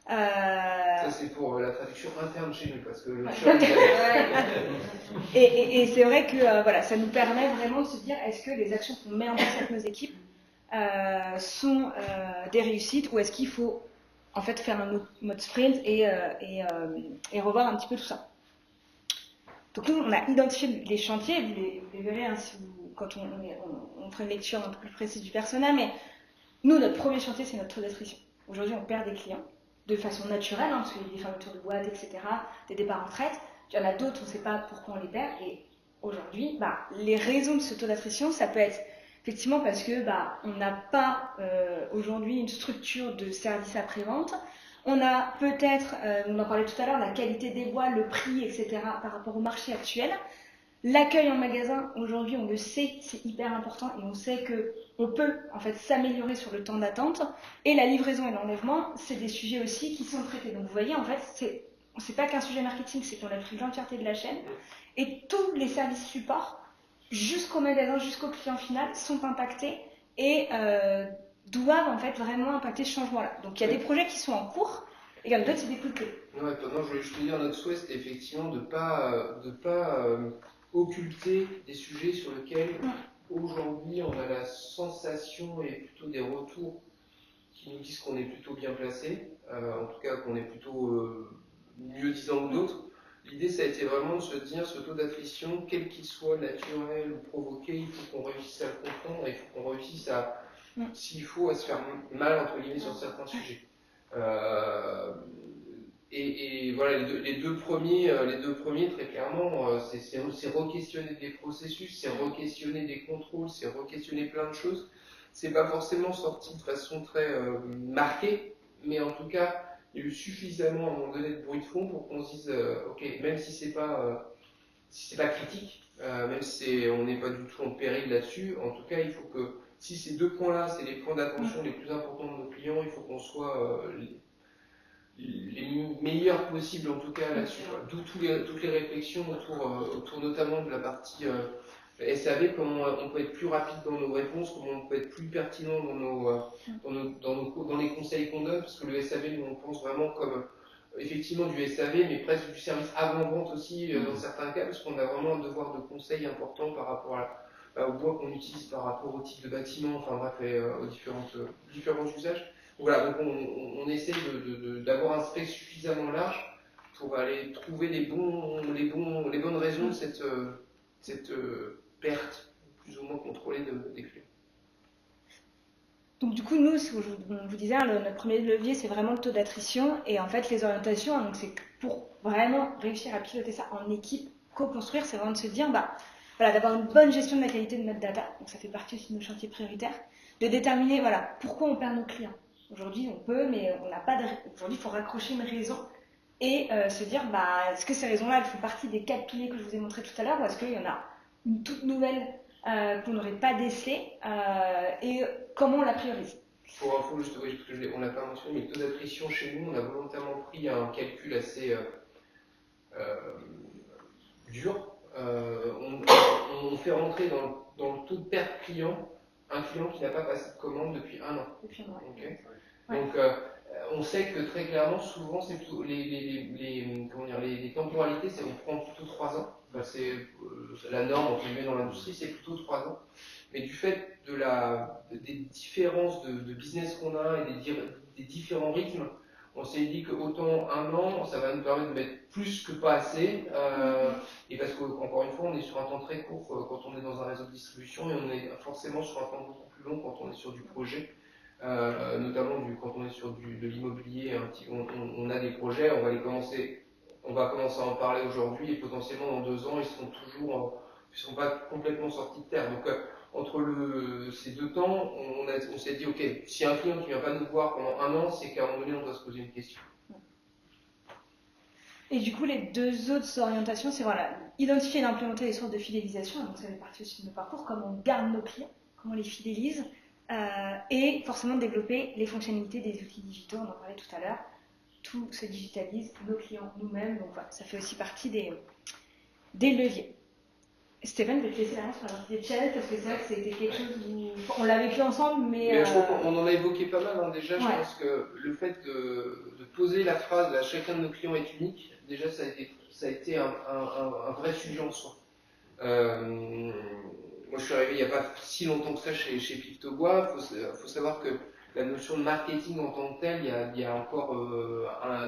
Ça c'est pour la traduction interne chez nous parce que le churn. Et c'est vrai que ça nous permet vraiment de se dire est-ce que les actions qu'on met en place avec nos équipes sont des réussites ou est-ce qu'il faut en fait faire un mode sprint et revoir un petit peu tout ça. Donc nous, on a identifié les chantiers, vous les verrez hein, quand on fera une lecture un peu plus précise du persona, mais nous, notre premier chantier, c'est notre taux d'attrition. Aujourd'hui, on perd des clients de façon naturelle, hein, parce qu'il y a des fermetures de boîtes, etc., des départs en retraite. Il y en a d'autres, on ne sait pas pourquoi on les perd. Et aujourd'hui, les raisons de ce taux d'attrition, ça peut être effectivement parce que on n'a pas aujourd'hui une structure de service après-vente. On a peut-être, on en parlait tout à l'heure, la qualité des bois, le prix, etc., par rapport au marché actuel. L'accueil en magasin, aujourd'hui, on le sait, c'est hyper important et on sait qu'on peut en fait s'améliorer sur le temps d'attente. Et la livraison et l'enlèvement, c'est des sujets aussi qui sont traités. Donc vous voyez, en fait, c'est pas qu'un sujet marketing, c'est qu'on a pris l'entièreté de la chaîne et tous les services supports, jusqu'au magasin, jusqu'au client final, sont impactés et doivent en fait vraiment impacter ce changement-là. Donc il y a des projets qui sont en cours. Et il y en a d'autres, c'est des coups de clé. Ouais, non, je voulais juste te dire, notre souhait, c'était effectivement de pas occulter des sujets sur lesquels aujourd'hui on a la sensation et plutôt des retours qui nous disent qu'on est plutôt bien placé, en tout cas qu'on est plutôt mieux disant que d'autres. L'idée, ça a été vraiment de se dire, ce taux d'attrition, quel qu'il soit, naturel ou provoqué, il faut qu'on réussisse à le comprendre et il faut qu'on réussisse à, s'il faut, à se faire mal, entre guillemets, sur certains sujets. Et voilà, les deux premiers, très clairement, c'est re-questionner des processus, c'est re-questionner des contrôles, c'est re-questionner plein de choses. C'est pas forcément sorti de façon très marquée, mais en tout cas, il y a eu suffisamment à un moment donné de bruit de fond pour qu'on se dise, ok, même si c'est pas critique, même si on n'est pas du tout en péril là-dessus, en tout cas, il faut que, si ces deux points-là, c'est les points d'attention les plus importants de nos clients, il faut qu'on soit les meilleurs possibles en tout cas là-dessus. D'où toutes les réflexions autour notamment de la partie SAV, comment on peut être plus rapide dans nos réponses, comment on peut être plus pertinent dans les conseils qu'on donne, parce que le SAV, nous on pense vraiment comme effectivement du SAV, mais presque du service avant-vente aussi dans certains cas, parce qu'on a vraiment un devoir de conseil important par rapport au bois qu'on utilise, par rapport au type de bâtiment, enfin bref, aux différents usages. Voilà, donc on essaie d'avoir un spectre suffisamment large pour aller trouver les bonnes raisons de cette perte plus ou moins contrôlée des clients. Donc du coup, nous, on vous disait, notre premier levier, c'est vraiment le taux d'attrition et en fait les orientations, donc c'est pour vraiment réussir à piloter ça en équipe, co-construire, c'est vraiment de se dire, voilà, d'avoir une bonne gestion de la qualité de notre data, donc ça fait partie aussi de nos chantiers prioritaires, de déterminer, voilà, pourquoi on perd nos clients. Aujourd'hui, on peut, mais on n'a pas de... Aujourd'hui, il faut raccrocher une raison et se dire, est-ce que ces raisons-là, elles font partie des 4 piliers que je vous ai montrés tout à l'heure, ou est-ce qu'il y en a une toute nouvelle qu'on n'aurait pas décelée et comment on la priorise? Pour info, juste, oui, parce qu'on l'a pas mentionné, mais le taux d'attrition chez nous, on a volontairement pris un calcul assez dur. On fait rentrer dans le taux de perte client un client qui n'a pas passé de commande depuis 1 an. Depuis un an. Okay. Donc, on sait que très clairement, souvent, c'est plutôt les temporalités, on prend plutôt 3 ans. Enfin, c'est la norme entre guillemets dans l'industrie, c'est plutôt 3 ans. Mais du fait des différences de business qu'on a et des différents rythmes, on s'est dit que autant 1 an, ça va nous permettre de mettre plus que pas assez. Et parce qu'encore une fois, on est sur un temps très court quand on est dans un réseau de distribution et on est forcément sur un temps beaucoup plus long quand on est sur du projet. Notamment quand on est sur de l'immobilier, on a des projets, on va commencer à en parler aujourd'hui et potentiellement dans 2 ans, ils seront pas complètement sortis de terre. Donc entre ces 2 temps, on s'est dit ok, si un client qui vient pas nous voir pendant 1 an, c'est qu'à un moment donné on doit se poser une question. Et du coup, les 2 autres orientations, c'est voilà, identifier et implémenter les sources de fidélisation, donc ça fait partie aussi de nos parcours, comment on garde nos clients, comment on les fidélise, et forcément développer les fonctionnalités des outils digitaux, on en parlait tout à l'heure. Tout se digitalise, nos clients, nous-mêmes, donc voilà, ça fait aussi partie des leviers. Stéphane, je vais te laisser la main sur la partie des challenges, parce que c'est vrai que c'était quelque chose où on l'a vécu ensemble, mais je crois qu'on en a évoqué pas mal, déjà, ouais. Je pense que le fait de poser la phrase « chacun de nos clients est unique », déjà ça a été un vrai sujet en soi. Moi je suis arrivé il n'y a pas si longtemps que ça chez Pictobois, il faut savoir que la notion de marketing en tant que telle, il y a encore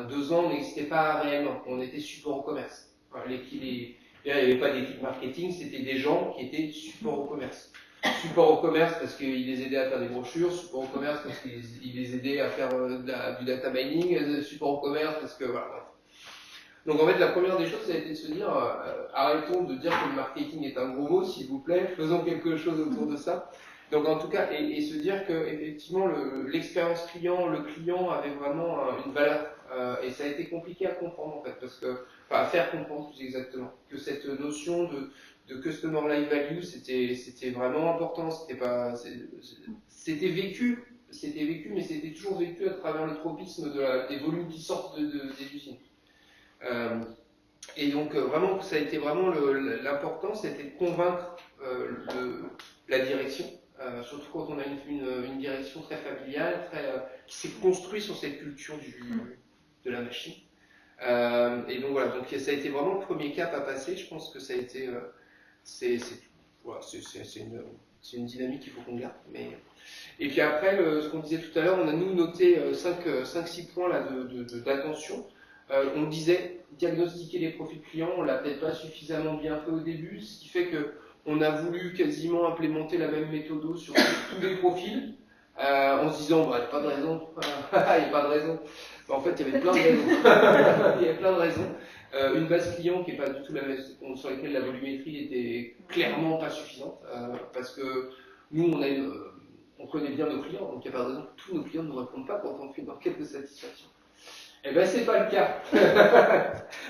2 ans, n'existait pas réellement. On était support au commerce. Enfin, il n'y avait pas d'équipe marketing, c'était des gens qui étaient support au commerce. Support au commerce parce qu'ils les aidaient à faire des brochures, support au commerce parce qu'ils les aidaient à faire du data mining, support au commerce parce que voilà. Donc en fait, la première des choses, ça a été de se dire, arrêtons de dire que le marketing est un gros mot, s'il vous plaît, faisons quelque chose autour de ça. Donc en tout cas, et se dire que effectivement l'expérience client, le client avait vraiment une valeur, et ça a été compliqué à comprendre en fait, parce que, enfin à faire comprendre plus exactement, que cette notion de customer life value, c'était vraiment important, c'était vécu, mais c'était toujours vécu à travers le tropisme des volumes qui sortent des usines. Et donc vraiment, ça a été vraiment l'important, c'était de convaincre la direction, surtout quand on a une direction très familiale, qui s'est construite sur cette culture de la machine. Et donc voilà, donc ça a été vraiment le premier cap à passer. Je pense que ça a été, c'est une dynamique qu'il faut qu'on garde. Et puis après, ce qu'on disait tout à l'heure, on a nous noté 5-6 points là d'attention. On disait diagnostiquer les profils clients, on l'a peut-être pas suffisamment bien fait au début, ce qui fait que on a voulu quasiment implémenter la même méthode sur tous les profils, en se disant bah, il n'y a pas de raison, il n'y a pas de raison. Bah, en fait, il y avait plein de raisons. Il y avait plein de raisons. Une base client qui n'est pas du tout la même, sur laquelle la volumétrie était clairement pas suffisante, parce que nous on connaît bien nos clients, donc il n'y a pas de raison que tous nos clients ne nous répondent pas quand on fait une enquête de satisfaction. Eh ben c'est pas le cas.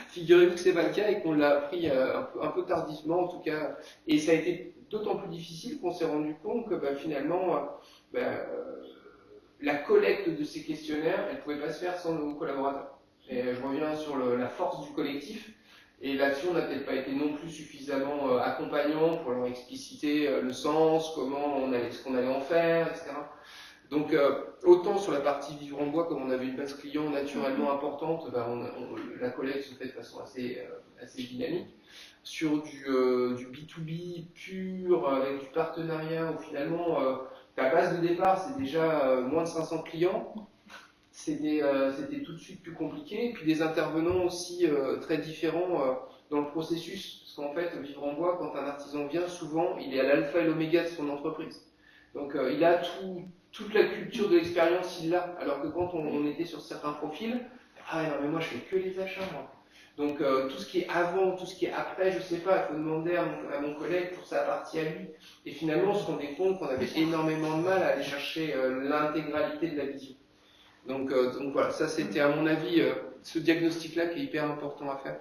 Figurez-vous que c'est pas le cas et qu'on l'a appris un peu tardivement en tout cas. Et ça a été d'autant plus difficile qu'on s'est rendu compte que finalement la collecte de ces questionnaires, elle pouvait pas se faire sans nos collaborateurs. Et je reviens sur la force du collectif. Et là-dessus, on n'a peut-être pas été non plus suffisamment accompagnant pour leur expliciter le sens, ce qu'on allait en faire, etc. Donc, autant sur la partie vivre en bois, comme on avait une base client naturellement importante, la collecte se fait de façon assez dynamique. Sur du B2B pur, avec du partenariat, où finalement, ta base de départ, c'est déjà moins de 500 clients, c'était tout de suite plus compliqué. Et puis des intervenants aussi très différents dans le processus. Parce qu'en fait, vivre en bois, quand un artisan vient, souvent, il est à l'alpha et l'oméga de son entreprise. Donc, il a toute la culture de l'expérience, il l'a. Alors que quand on était sur certains profils, ah non, mais moi je fais que les achats, moi. Donc tout ce qui est avant, tout ce qui est après, je sais pas, il faut demander à mon collègue pour sa partie à lui. Et finalement, on se rendait compte qu'on avait énormément de mal à aller chercher l'intégralité de la vision. Donc voilà, ça c'était à mon avis ce diagnostic-là qui est hyper important à faire.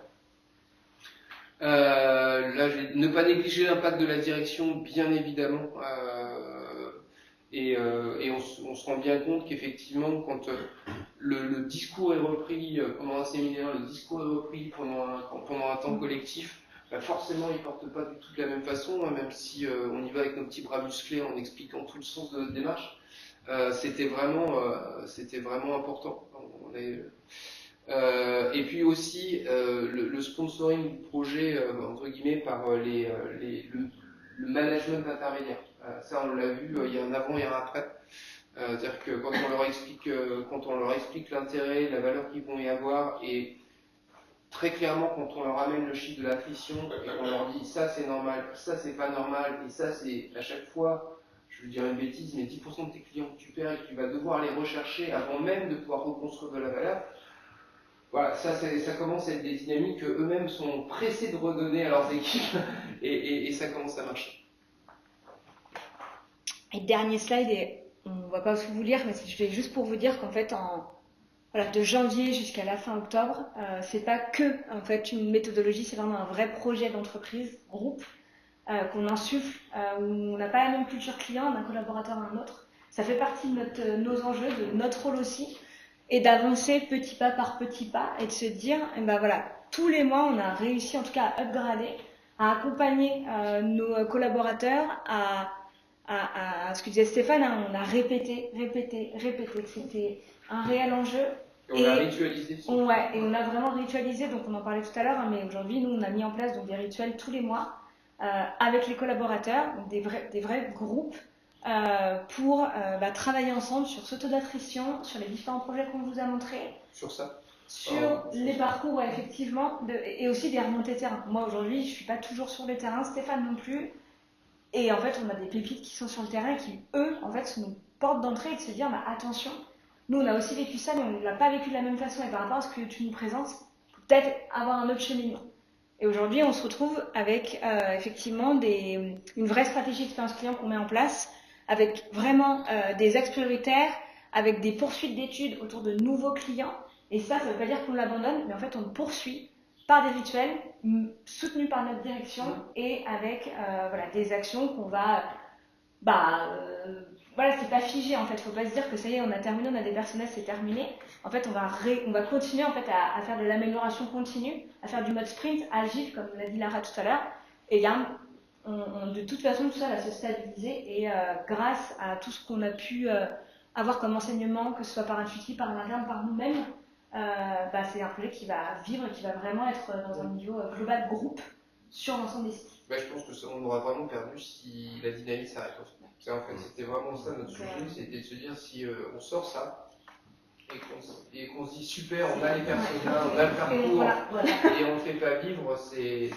Là, ne pas négliger l'impact de la direction, bien évidemment. Et on se rend bien compte qu'effectivement, quand le discours est repris pendant un séminaire, le discours est repris pendant un temps collectif, forcément, il ne porte pas du tout de la même façon, hein, même si on y va avec nos petits bras musclés en expliquant tout le sens de notre démarche. C'était vraiment important. Et puis aussi le sponsoring du projet entre guillemets par le management intermédiaire. Ça on l'a vu, il y a un avant et un après. C'est-à-dire que quand on leur explique l'intérêt, la valeur qu'ils vont y avoir, et très clairement quand on leur amène le chiffre de l'attrition et qu'on leur dit ça c'est normal, ça c'est pas normal, et ça c'est à chaque fois, je veux dire une bêtise, mais 10% de tes clients que tu perds et que tu vas devoir les rechercher avant même de pouvoir reconstruire de la valeur. Voilà, ça commence à être des dynamiques qu'eux-mêmes sont pressés de redonner à leurs équipes et ça commence à marcher. Et dernier slide, et on ne va pas vous lire, mais je vais juste pour vous dire qu'en fait, de janvier jusqu'à la fin octobre, c'est pas que en fait une méthodologie, c'est vraiment un vrai projet d'entreprise, groupe, qu'on insuffle, où on n'a pas la même culture client d'un collaborateur à un autre. Ça fait partie de nos enjeux, de notre rôle aussi. Et d'avancer petit pas par petit pas et de se dire, tous les mois, on a réussi en tout cas à upgrader, à accompagner nos collaborateurs à ce que disait Stéphane, hein, on a répété. C'était un réel enjeu. Et on a ritualisé. Et on a vraiment ritualisé, donc on en parlait tout à l'heure, hein, mais aujourd'hui, nous, on a mis en place donc, des rituels tous les mois avec les collaborateurs, donc des vrais groupes pour travailler ensemble sur ce taux d'attrition, sur les différents projets qu'on vous a montrés. Sur ça. Sur les parcours, ouais, effectivement, et aussi des remontées terrain. Moi aujourd'hui, je suis pas toujours sur le terrain, Stéphane non plus. Et en fait, on a des pépites qui sont sur le terrain et qui, eux, en fait, sont nos portes d'entrée et de se dire, attention, nous on a aussi vécu ça, mais on ne l'a pas vécu de la même façon. Et par rapport à ce que tu nous présentes, peut-être avoir un autre cheminement. Et aujourd'hui, on se retrouve avec effectivement une vraie stratégie d'expérience client qu'on met en place, avec vraiment des axes prioritaires, avec des poursuites d'études autour de nouveaux clients. Et ça ne veut pas dire qu'on l'abandonne, mais en fait, on le poursuit par des rituels soutenus par notre direction et avec des actions qu'on va... c'est pas figé en fait, faut pas se dire que ça y est, on a terminé, on a des personnels, c'est terminé. En fait, on va continuer en fait à faire de l'amélioration continue, à faire du mode sprint agile, comme l'a dit Lara tout à l'heure. Et là, de toute façon, tout ça va se stabiliser et grâce à tout ce qu'on a pu avoir comme enseignement, que ce soit par Intuitive, par l'interne, par nous-mêmes, c'est un projet qui va vivre et qui va vraiment être dans un niveau global groupe sur l'ensemble des sites. Je pense que on aura vraiment perdu si la dynamique s'arrête. En fait, c'était vraiment ça notre sujet, c'était de se dire si on sort ça et qu'on se dit super, on a les personnages, on a le parcours et on ne fait pas vivre, c'est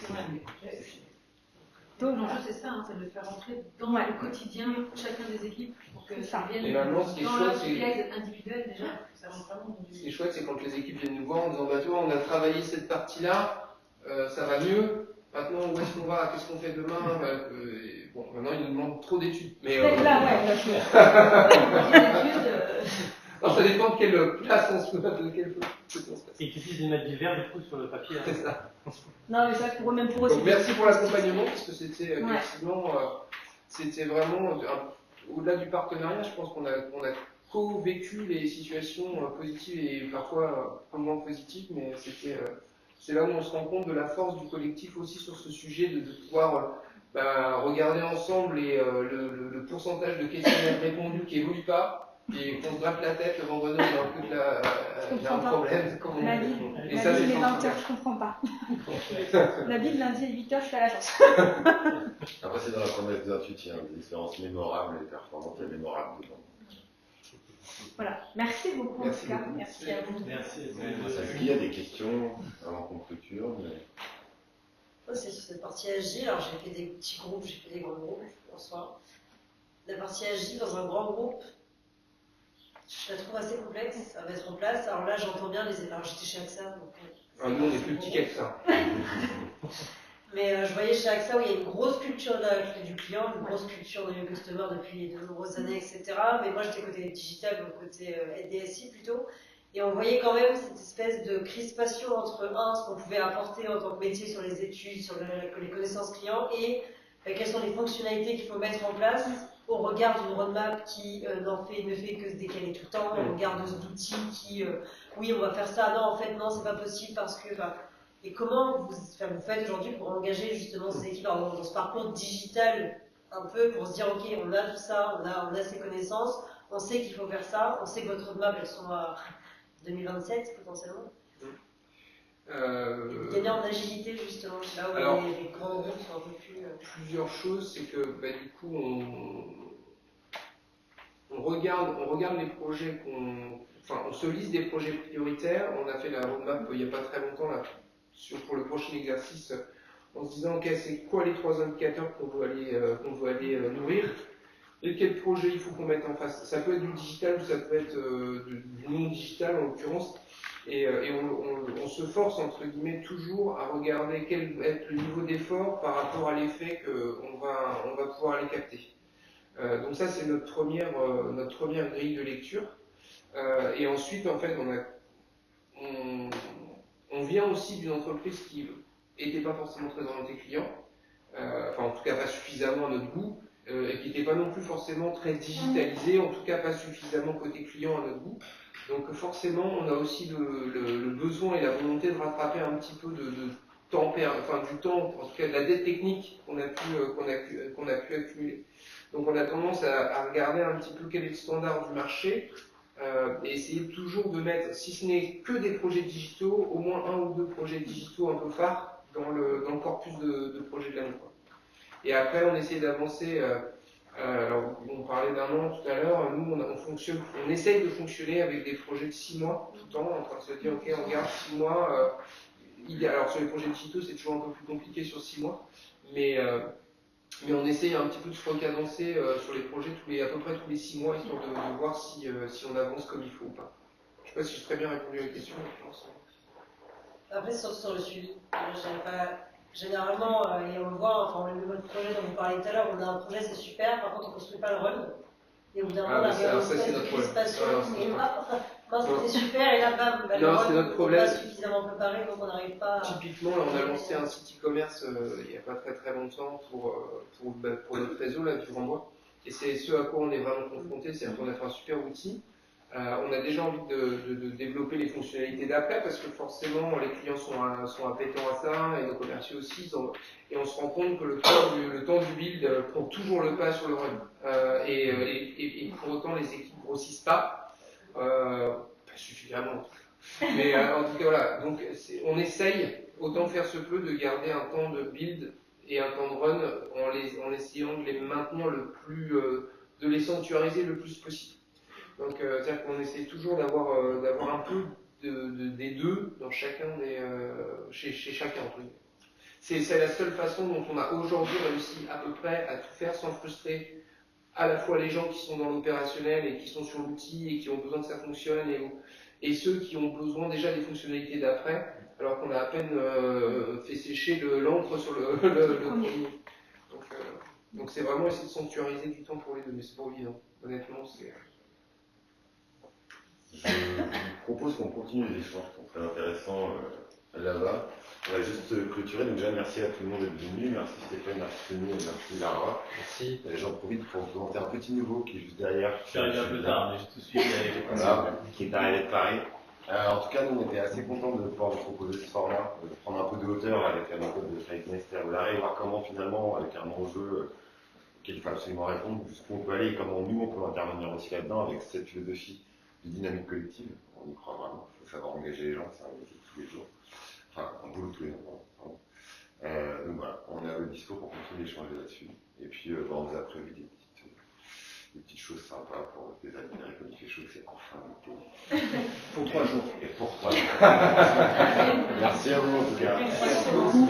donc l'enjeu c'est ça, c'est de le faire rentrer dans le quotidien chacun des équipes pour que ça vienne et maintenant, ce qui est chouette, c'est individuel déjà, ça rentre vraiment dans ce qui est chouette, c'est quand les équipes viennent nous voir en disant toi, on a travaillé cette partie-là, ça va mieux. Maintenant, où est-ce qu'on va? Qu'est-ce qu'on fait demain? Maintenant, ils nous demandent trop d'études. Mais ça dépend de quelle place on se met, de quelle place on se passe. Et qu'ils puissent mettre du vert du coup sur le papier. C'est ça. Non, mais ça, pour eux, même pour eux, donc, merci pour l'accompagnement, parce que c'était effectivement, c'était vraiment, au-delà du partenariat, je pense qu'on a co-vécu les situations positives et parfois un peu moins positives, mais c'est là où on se rend compte de la force du collectif aussi sur ce sujet, de pouvoir regarder ensemble le pourcentage de questionnaires répondus qui évolue pas, et qu'on se gratte la tête le vendredi, il y a un problème. La Bible les 20h, je comprends pas. La Bible lundi les 8h, je fais à la chance. Après, c'est dans la promesse d'Intuitive, des expériences mémorables et performantes et mémorables dedans. Voilà, merci beaucoup en tout cas. Merci à vous. Merci. Est-ce qu'il y a des questions avant qu'on clôture? C'est sur cette partie agile. Alors j'ai fait des petits groupes, j'ai fait des grands groupes en soi. La partie agile dans un grand groupe, je la trouve assez complexe à mettre en place. Alors là, j'entends bien alors j'étais chez AXA. Donc, nous, on est plus petits qu'AXA. Mais je voyais chez AXA où il y a une grosse culture du client, une grosse culture de customer depuis de nombreuses années, etc. Mais moi, j'étais côté digital, donc côté DSI plutôt. Et on voyait quand même cette espèce de crispation entre ce qu'on pouvait apporter en tant que métier sur les études, sur les connaissances clients, et quelles sont les fonctionnalités qu'il faut mettre en place au regard d'une roadmap qui ne fait que se décaler tout le temps, au regard d'outils qui, oui, on va faire ça, non, en fait, non, c'est pas possible parce que... Et comment vous faites aujourd'hui pour engager justement ces équipes dans ce parcours digital un peu pour se dire, ok, on a tout ça, on a ces connaissances, on sait qu'il faut faire ça, on sait que votre roadmap, elles sont à 2027 potentiellement. Gagner en agilité justement, là où les grands groupes sont un peu plus... Plusieurs choses, c'est que du coup on regarde les projets on se liste des projets prioritaires. On a fait la roadmap il n'y a pas très longtemps là, pour le prochain exercice, en se disant ok, c'est quoi les 3 indicateurs qu'on veut aller nourrir et quel projet il faut qu'on mette en face. Ça peut être du digital ou ça peut être du non digital en l'occurrence. Et on se force, entre guillemets, toujours à regarder quel va être le niveau d'effort par rapport à l'effet qu'on va pouvoir aller capter. Donc ça, c'est notre première grille de lecture. Et ensuite, en fait, on vient aussi d'une entreprise qui n'était pas forcément très orientée client, en tout cas pas suffisamment à notre goût, et qui n'était pas non plus forcément très digitalisée, en tout cas pas suffisamment côté client à notre goût. Donc forcément, on a aussi le besoin et la volonté de rattraper un petit peu du temps, en tout cas de la dette technique qu'on a pu accumuler. Donc on a tendance à regarder un petit peu quel est le standard du marché et essayer toujours de mettre, si ce n'est que des projets digitaux, au moins 1 ou 2 projets digitaux un peu phares dans le corpus de projets de l'année. Et après, on essaie d'avancer Alors, on parlait d'un an tout à l'heure, nous on essaye de fonctionner avec des projets de 6 mois tout le temps, en train de se dire ok on garde 6 mois. Alors sur les projets digitaux c'est toujours un peu plus compliqué sur 6 mois, mais on essaye un petit peu de se recadencer sur les projets à peu près tous les 6 mois, histoire de voir si on avance comme il faut ou pas. Je ne sais pas si j'ai très bien répondu à la question. Après, sur le suivi, généralement, et on le voit, enfin, le mode projet dont vous parliez tout à l'heure, on a un projet, c'est super, par contre, on ne construit pas le run. Et au bout d'un moment, on arrive à une espèce de crispation, et mince, c'était super, et là, bam, le run n'est pas suffisamment préparé, donc on n'arrive pas à... Typiquement, là, on a lancé un site e-commerce il n'y a pas très longtemps pour notre réseau, là, du Renbois. Et c'est ce à quoi on est vraiment confronté, c'est-à-dire qu'on a fait un super outil. On a déjà envie de développer les fonctionnalités d'après parce que forcément les clients sont appétents à ça et nos commerciaux aussi. Et on se rend compte que le temps du build prend toujours le pas sur le run. Et pour autant les équipes grossissent pas suffisamment. En tout cas. Mais en tout cas voilà. Donc on essaye autant faire se peut de garder un temps de build et un temps de run en essayant de les maintenir de les sanctuariser le plus possible. Donc, c'est-à-dire qu'on essaie toujours d'avoir un peu des deux dans chacun chez chacun. C'est la seule façon dont on a aujourd'hui réussi à peu près à tout faire sans frustrer à la fois les gens qui sont dans l'opérationnel et qui sont sur l'outil et qui ont besoin que ça fonctionne et ceux qui ont besoin déjà des fonctionnalités d'après, alors qu'on a à peine fait sécher l'encre sur le premier. Donc c'est vraiment essayer de sanctuariser du temps pour les deux, mais c'est pas évident. Honnêtement, c'est... Je vous propose qu'on continue les échanges qui sont très intéressants là-bas. On va juste clôturer. Donc déjà, merci à tout le monde d'être venu. Merci Stéphane, merci Tony et merci Lara. Merci. J'en profite pour vous présenter un petit nouveau qui est juste derrière. Je suis arrivé un peu tard, mais je te suis. Voilà, qui est arrivé de Paris. En tout cas, nous, on était assez contents de pouvoir vous proposer ce format, de prendre un peu de hauteur avec la méthode de Flight Sterolare et voir comment finalement, avec un enjeu auquel il faut absolument répondre, jusqu'où on peut aller et comment nous, on peut intervenir aussi là-dedans avec cette philosophie de dynamique collective. On y croit vraiment, il faut savoir engager les gens, c'est un métier de tous les jours. Enfin, un boulot tous les jours. Donc voilà, on est à votre discours pour continuer d'échanger là-dessus. Et puis, on vous a prévu des petites choses sympas pour des admirer comme il fait chaud, c'est enfin l'été. Pour 3 jours. Et pour 3 jours. Merci à vous en tout cas. Merci beaucoup.